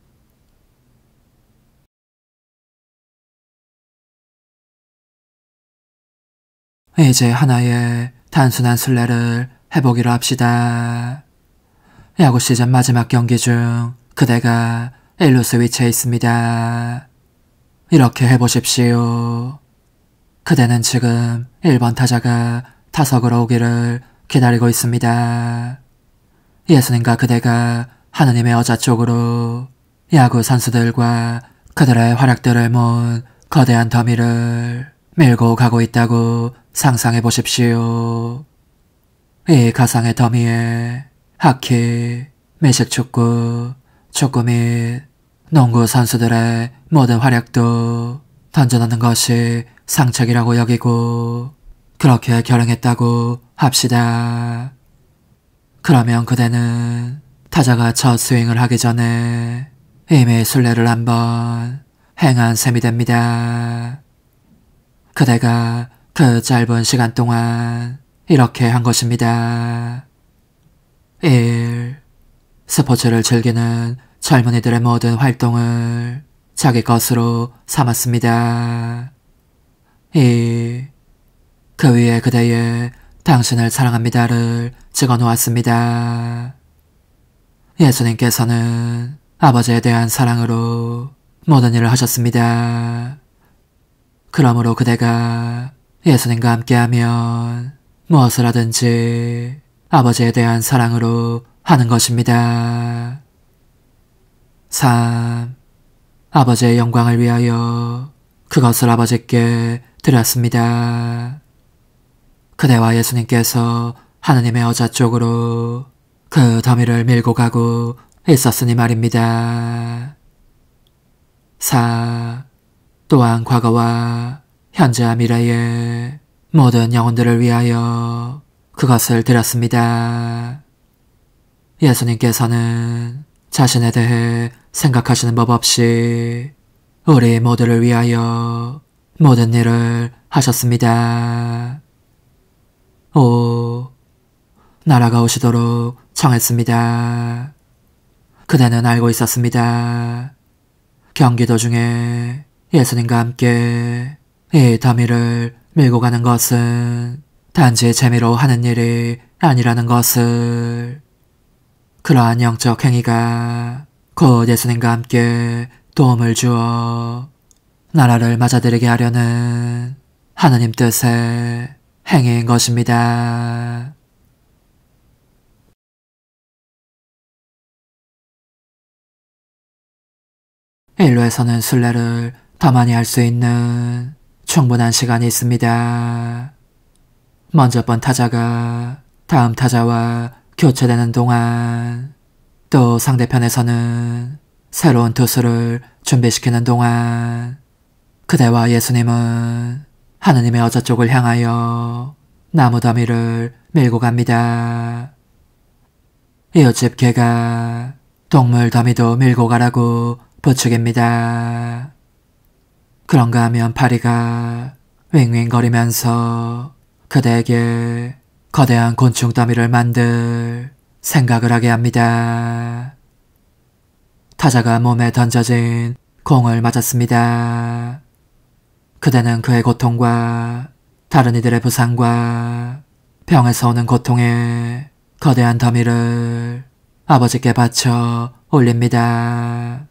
이제 하나의 단순한 순례를 해보기로 합시다. 야구 시즌 마지막 경기 중 그대가 1루수 위치에 있습니다. 이렇게 해보십시오. 그대는 지금 1번 타자가 타석으로 오기를 기다리고 있습니다. 예수님과 그대가 하느님의 어자 쪽으로 야구 선수들과 그들의 활약들을 모은 거대한 더미를 밀고 가고 있다고 상상해 보십시오. 이 가상의 더미에 하키, 미식축구, 축구 및 농구 선수들의 모든 활약도 던져넣는 것이 상책이라고 여기고 그렇게 결행했다고 합시다. 그러면 그대는 타자가 첫 스윙을 하기 전에 이미 순례를 한번 행한 셈이 됩니다. 그대가 그 짧은 시간 동안 이렇게 한 것입니다. 1. 스포츠를 즐기는 젊은이들의 모든 활동을 자기 것으로 삼았습니다. 2. 그 위에 그대의 당신을 사랑합니다를 찍어 놓았습니다. 예수님께서는 아버지에 대한 사랑으로 모든 일을 하셨습니다. 그러므로 그대가 예수님과 함께하면 무엇을 하든지 아버지에 대한 사랑으로 하는 것입니다. 3. 아버지의 영광을 위하여 그것을 아버지께 드렸습니다. 그대와 예수님께서 하느님의 여자 쪽으로 그 더미를 밀고 가고 있었으니 말입니다. 4. 또한 과거와 현재와 미래의 모든 영혼들을 위하여 그것을 드렸습니다. 예수님께서는 자신에 대해 생각하시는 법 없이 우리 모두를 위하여 모든 일을 하셨습니다. 5. 나라가 오시도록 청했습니다. 그대는 알고 있었습니다. 경기도 중에 예수님과 함께 이 더미를 밀고 가는 것은 단지 재미로 하는 일이 아니라는 것을. 그러한 영적 행위가 곧 예수님과 함께 도움을 주어 나라를 맞아들이게 하려는 하느님 뜻의 행위인 것입니다. 인류에서는 순례를 더 많이 할 수 있는 충분한 시간이 있습니다. 먼저 번 타자가 다음 타자와 교체되는 동안, 또 상대편에서는 새로운 투수를 준비시키는 동안 그대와 예수님은 하느님의 여자 쪽을 향하여 나무 더미를 밀고 갑니다. 이웃집 개가 동물 더미도 밀고 가라고 부추깁니다. 그런가 하면 파리가 윙윙거리면서 그대에게 거대한 곤충 더미를 만들 생각을 하게 합니다. 타자가 몸에 던져진 공을 맞았습니다. 그대는 그의 고통과 다른 이들의 부상과 병에서 오는 고통에 거대한 더미를 아버지께 바쳐 올립니다.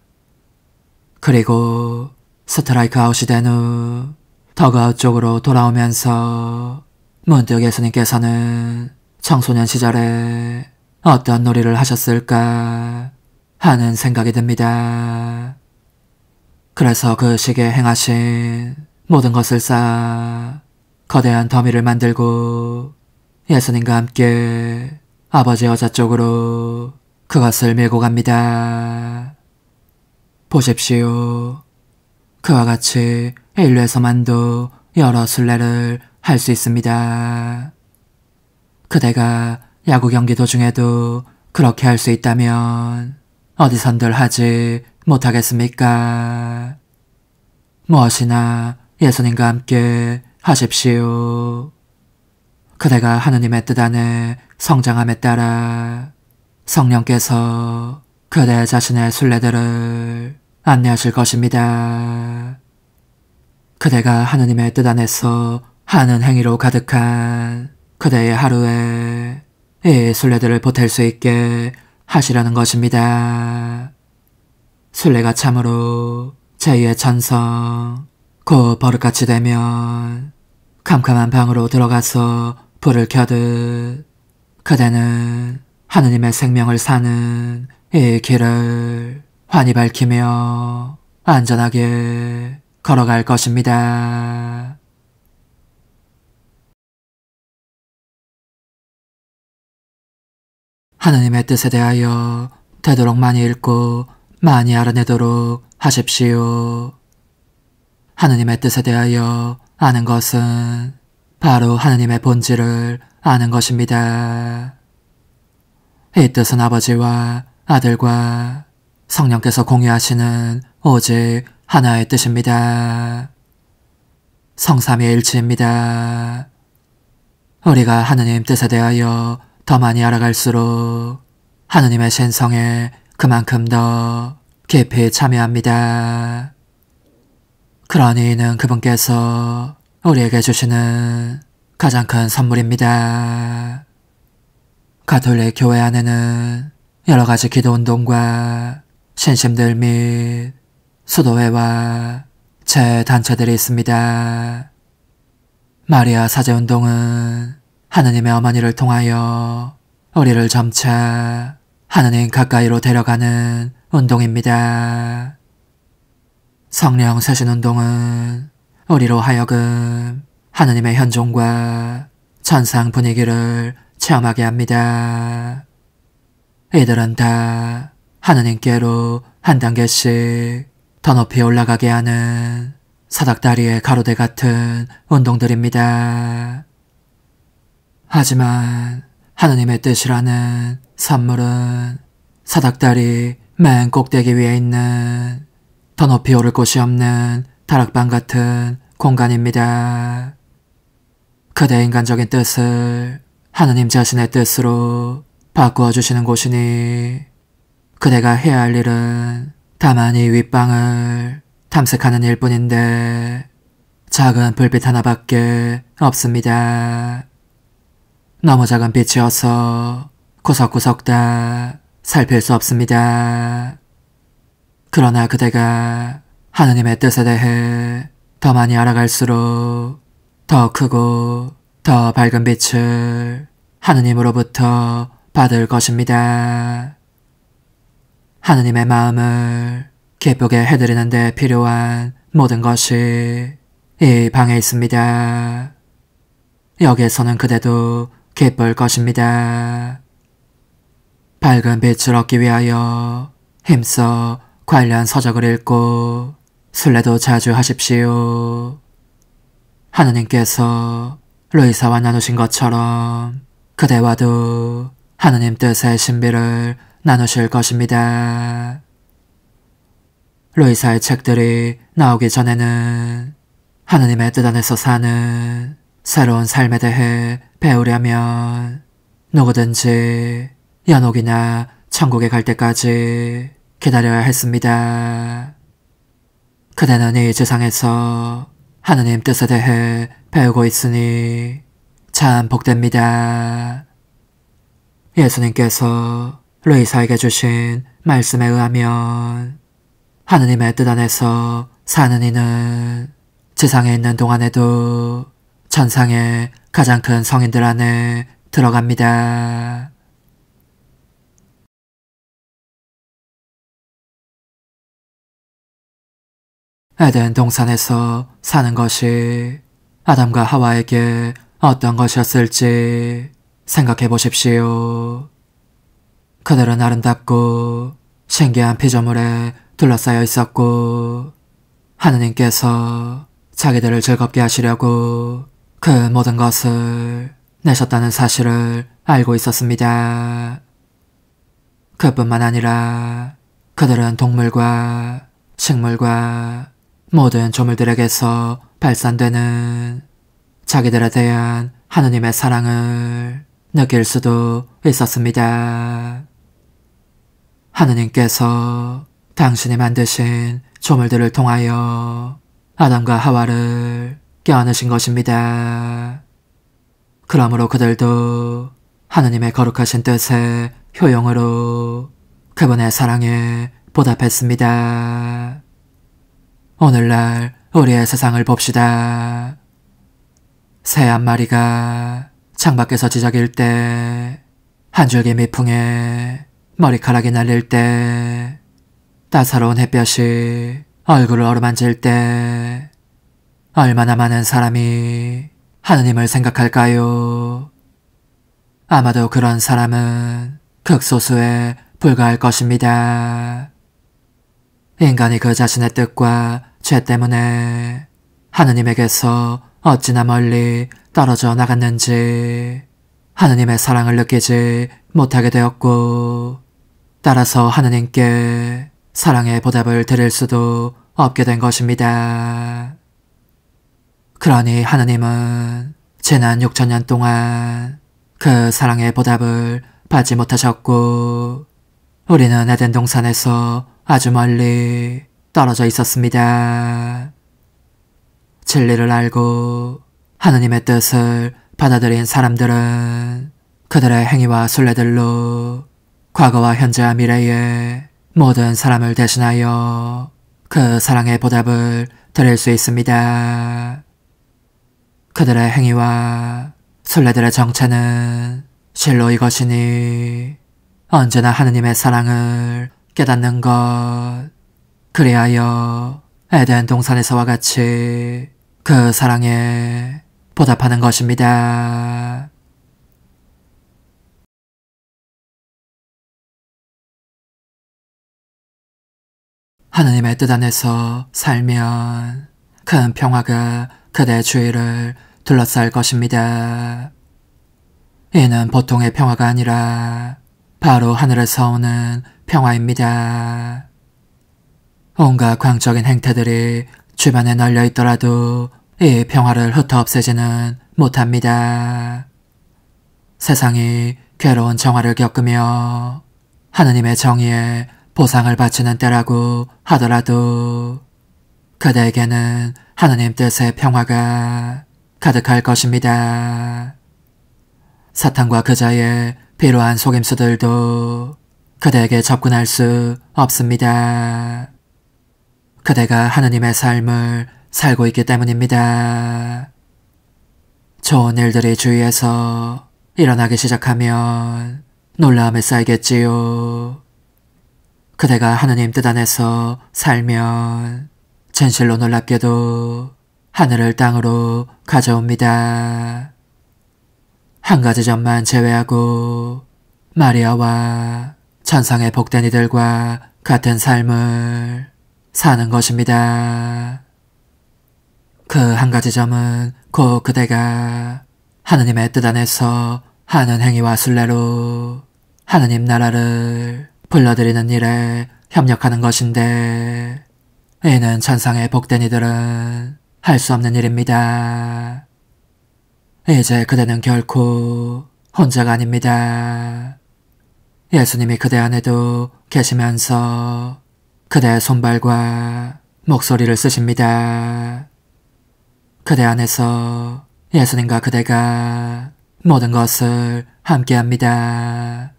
그리고 스트라이크 아웃이 된 후 더그아웃 쪽으로 돌아오면서 문득 예수님께서는 청소년 시절에 어떤 놀이를 하셨을까 하는 생각이 듭니다. 그래서 그 시기에 행하신 모든 것을 쌓아 거대한 더미를 만들고 예수님과 함께 아버지 여자 쪽으로 그것을 밀고 갑니다. 보십시오. 그와 같이 인류에서만도 여러 순례를 할 수 있습니다. 그대가 야구 경기 도중에도 그렇게 할 수 있다면 어디선들 하지 못하겠습니까? 무엇이나 예수님과 함께 하십시오. 그대가 하느님의 뜻 안에 성장함에 따라 성령께서 그대 자신의 순례들을 안내하실 것입니다. 그대가 하느님의 뜻 안에서 하는 행위로 가득한 그대의 하루에 이 순례들을 보탤 수 있게 하시라는 것입니다. 순례가 참으로 제2의 천성, 곧 버릇같이 되면 캄캄한 방으로 들어가서 불을 켜듯 그대는 하느님의 생명을 사는 이 길을 환히 밝히며 안전하게 걸어갈 것입니다. 하느님의 뜻에 대하여 되도록 많이 읽고 많이 알아내도록 하십시오. 하느님의 뜻에 대하여 아는 것은 바로 하느님의 본질을 아는 것입니다. 이 뜻은 아버지와 아들과 성령께서 공유하시는 오직 하나의 뜻입니다. 성삼위일체입니다. 우리가 하느님 뜻에 대하여 더 많이 알아갈수록 하느님의 신성에 그만큼 더 깊이 참여합니다. 그러니 이는 그분께서 우리에게 주시는 가장 큰 선물입니다. 가톨릭 교회 안에는 여러 가지 기도운동과 신심들 및 수도회와 재단체들이 있습니다. 마리아 사제운동은 하느님의 어머니를 통하여 우리를 점차 하느님 가까이로 데려가는 운동입니다. 성령 세신 운동은 우리로 하여금 하느님의 현존과 천상 분위기를 체험하게 합니다. 이들은 다 하느님께로 한 단계씩 더 높이 올라가게 하는 사닥다리의 가로대 같은 운동들입니다. 하지만 하느님의 뜻이라는 선물은 사닥다리 맨 꼭대기 위에 있는 더 높이 오를 곳이 없는 다락방 같은 공간입니다. 그대 인간적인 뜻을 하느님 자신의 뜻으로 바꾸어 주시는 곳이니 그대가 해야 할 일은 다만 이 윗방을 탐색하는 일뿐인데 작은 불빛 하나밖에 없습니다. 너무 작은 빛이어서 구석구석 다 살필 수 없습니다. 그러나 그대가 하느님의 뜻에 대해 더 많이 알아갈수록 더 크고 더 밝은 빛을 하느님으로부터 받을 것입니다. 하느님의 마음을 기쁘게 해드리는 데 필요한 모든 것이 이 방에 있습니다. 여기에서는 그대도 기쁠 것입니다. 밝은 빛을 얻기 위하여 힘써 관련 서적을 읽고 순례도 자주 하십시오. 하느님께서 루이사와 나누신 것처럼 그대와도 하느님 뜻의 신비를 나누실 것입니다. 루이사의 책들이 나오기 전에는 하느님의 뜻 안에서 사는 새로운 삶에 대해 배우려면 누구든지 연옥이나 천국에 갈 때까지 기다려야 했습니다. 그대는 이 세상에서 하느님 뜻에 대해 배우고 있으니 참 복됩니다. 예수님께서 루이사에게 주신 말씀에 의하면 하느님의 뜻 안에서 사는 이는 지상에 있는 동안에도 천상의 가장 큰 성인들 안에 들어갑니다. 에덴 동산에서 사는 것이 아담과 하와에게 어떤 것이었을지 생각해 보십시오. 그들은 아름답고 신기한 피조물에 둘러싸여 있었고 하느님께서 자기들을 즐겁게 하시려고 그 모든 것을 내셨다는 사실을 알고 있었습니다. 그뿐만 아니라 그들은 동물과 식물과 모든 조물들에게서 발산되는 자기들에 대한 하느님의 사랑을 느낄 수도 있었습니다. 하느님께서 당신이 만드신 조물들을 통하여 아담과 하와를 껴안으신 것입니다. 그러므로 그들도 하느님의 거룩하신 뜻의 효용으로 그분의 사랑에 보답했습니다. 오늘날 우리의 세상을 봅시다. 새 한 마리가 창밖에서 지저귀일 때, 한 줄기 미풍에 머리카락이 날릴 때, 따사로운 햇볕이 얼굴을 어루만질 때 얼마나 많은 사람이 하느님을 생각할까요? 아마도 그런 사람은 극소수에 불과할 것입니다. 인간이 그 자신의 뜻과 죄 때문에 하느님에게서 어찌나 멀리 떨어져 나갔는지 하느님의 사랑을 느끼지 못하게 되었고 따라서 하느님께 사랑의 보답을 드릴 수도 없게 된 것입니다. 그러니 하느님은 지난 6천년 동안 그 사랑의 보답을 받지 못하셨고 우리는 에덴 동산에서 아주 멀리 떨어져 있었습니다. 진리를 알고 하느님의 뜻을 받아들인 사람들은 그들의 행위와 순례들로 과거와 현재와 미래의 모든 사람을 대신하여 그 사랑의 보답을 드릴 수 있습니다. 그들의 행위와 순례들의 정체는 실로 이것이니 언제나 하느님의 사랑을 깨닫는 것, 그리하여 에덴 동산에서와 같이 그 사랑에 보답하는 것입니다. 하느님의 뜻 안에서 살면 큰 평화가 그대 주위를 둘러쌀 것입니다. 이는 보통의 평화가 아니라 바로 하늘에서 오는 평화입니다. 온갖 광적인 행태들이 주변에 널려 있더라도 이 평화를 흩어 없애지는 못합니다. 세상이 괴로운 정화를 겪으며 하느님의 정의에 보상을 바치는 때라고 하더라도 그대에게는 하느님 뜻의 평화가 가득할 것입니다. 사탄과 그자의 비로한 속임수들도 그대에게 접근할 수 없습니다. 그대가 하느님의 삶을 살고 있기 때문입니다. 좋은 일들이 주위에서 일어나기 시작하면 놀라움에 쌓이겠지요. 그대가 하느님 뜻 안에서 살면 진실로 놀랍게도 하늘을 땅으로 가져옵니다. 한 가지 점만 제외하고 마리아와 천상의 복된 이들과 같은 삶을 사는 것입니다. 그 한 가지 점은 곧 그대가 하느님의 뜻 안에서 하는 행위와 순례로 하느님 나라를 불러들이는 일에 협력하는 것인데, 이는 천상의 복된 이들은 할 수 없는 일입니다. 이제 그대는 결코 혼자가 아닙니다. 예수님이 그대 안에도 계시면서 그대의 손발과 목소리를 쓰십니다. 그대 안에서 예수님과 그대가 모든 것을 함께합니다.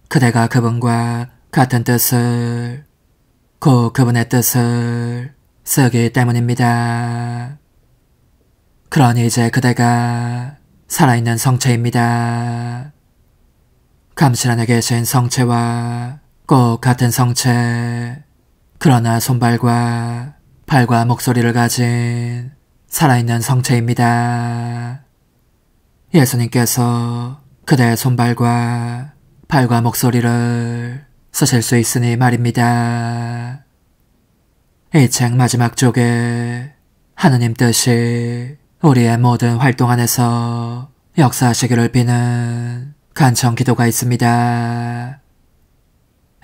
그대가 그분과 같은 뜻을, 곧 그분의 뜻을 쓰기 때문입니다. 그러니 이제 그대가 살아있는 성체입니다. 감실 안에 계신 성체와 꼭 같은 성체, 그러나 손발과 발과 목소리를 가진 살아있는 성체입니다. 예수님께서 그대의 손발과 발과 목소리를 쓰실 수 있으니 말입니다. 이 책 마지막 쪽에 하느님 뜻이 우리의 모든 활동 안에서 역사하시기를 비는 간청 기도가 있습니다.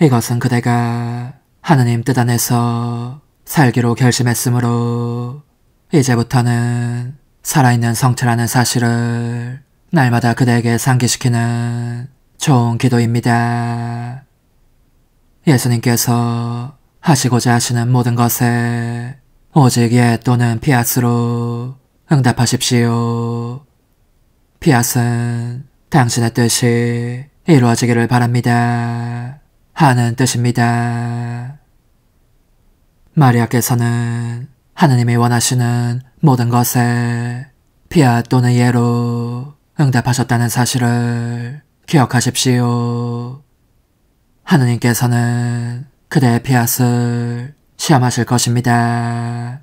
이것은 그대가 하느님 뜻 안에서 살기로 결심했으므로 이제부터는 살아있는 성체라는 사실을 날마다 그대에게 상기시키는 좋은 기도입니다. 예수님께서 하시고자 하시는 모든 것에 오직 예 또는 피앗으로 응답하십시오. 피앗은 당신의 뜻이 이루어지기를 바랍니다 하는 뜻입니다. 마리아께서는 하느님이 원하시는 모든 것에 피앗 또는 예로 응답하셨다는 사실을 기억하십시오. 하느님께서는 그대의 피앗을 시험하실 것입니다.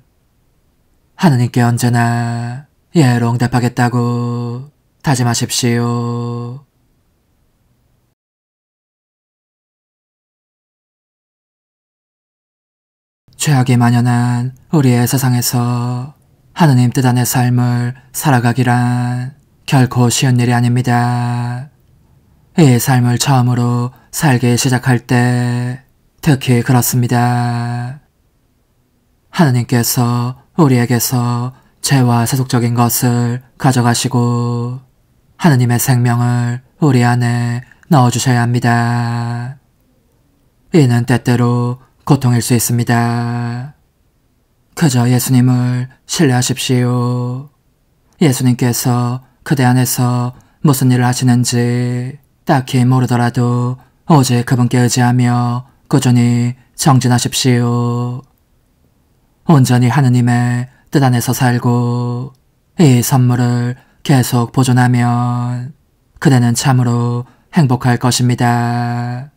하느님께 언제나 예로 응답하겠다고 다짐하십시오. 죄악이 만연한 우리의 세상에서 하느님 뜻 안의 삶을 살아가기란 결코 쉬운 일이 아닙니다. 이 삶을 처음으로 살기 시작할 때 특히 그렇습니다. 하느님께서 우리에게서 죄와 세속적인 것을 가져가시고 하느님의 생명을 우리 안에 넣어주셔야 합니다. 이는 때때로 고통일 수 있습니다. 그저 예수님을 신뢰하십시오. 예수님께서 그대 안에서 무슨 일을 하시는지 딱히 모르더라도 오직 그분께 의지하며 꾸준히 정진하십시오. 온전히 하느님의 뜻 안에서 살고 이 선물을 계속 보존하면 그대는 참으로 행복할 것입니다.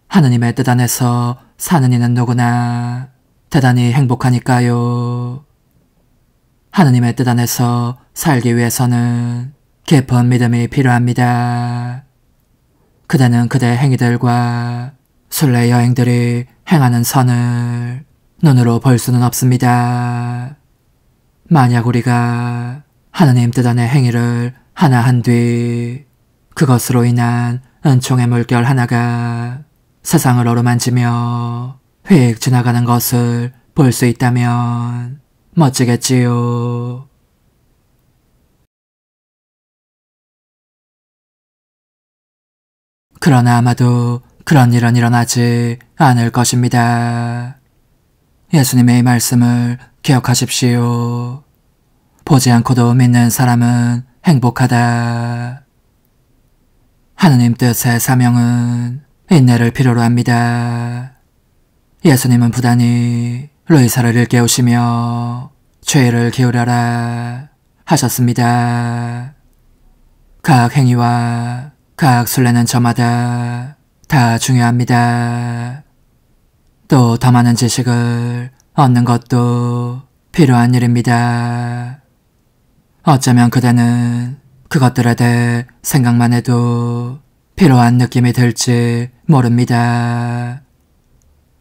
하느님의 뜻 안에서 사는 이는 누구나 대단히 행복하니까요. 하느님의 뜻 안에서 살기 위해서는 깊은 믿음이 필요합니다. 그대는 그대의 행위들과 순례 여행들이 행하는 선을 눈으로 볼 수는 없습니다. 만약 우리가 하느님 뜻 안의 행위를 하나 한 뒤 그것으로 인한 은총의 물결 하나가 세상을 어루만지며 휙 지나가는 것을 볼 수 있다면 멋지겠지요. 그러나 아마도 그런 일은 일어나지 않을 것입니다. 예수님의 이 말씀을 기억하십시오. 보지 않고도 믿는 사람은 행복하다. 하느님 뜻의 사명은 인내를 필요로 합니다. 예수님은 부단히 루이사를 일깨우시며 죄를 기울여라 하셨습니다. 각 행위와 각 순례는 저마다 다 중요합니다. 또 더 많은 지식을 얻는 것도 필요한 일입니다. 어쩌면 그대는 그것들에 대해 생각만 해도 필요한 느낌이 들지 모릅니다.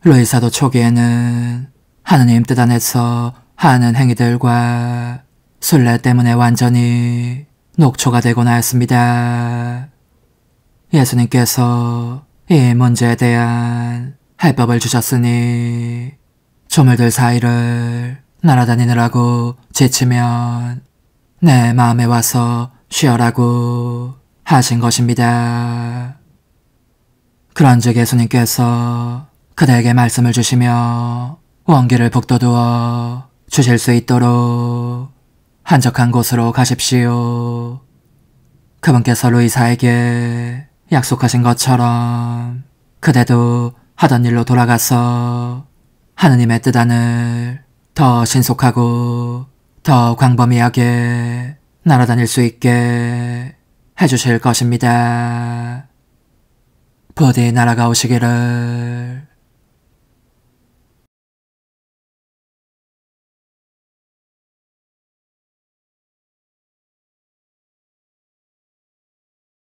루이사도 초기에는 하느님 뜻 안에서 하는 행위들과 순례 때문에 완전히 녹초가 되곤 하였습니다. 예수님께서 이 문제에 대한 해법을 주셨으니 조물들 사이를 날아다니느라고 지치면 내 마음에 와서 쉬어라고 하신 것입니다. 그런즉 예수님께서 그대에게 말씀을 주시며 원기를 북돋우어 주실 수 있도록 한적한 곳으로 가십시오. 그분께서 루이사에게 약속하신 것처럼 그대도 하던 일로 돌아가서 하느님의 뜻 안을 더 신속하고 더 광범위하게 날아다닐 수 있게 해주실 것입니다. 부디 날아가 오시기를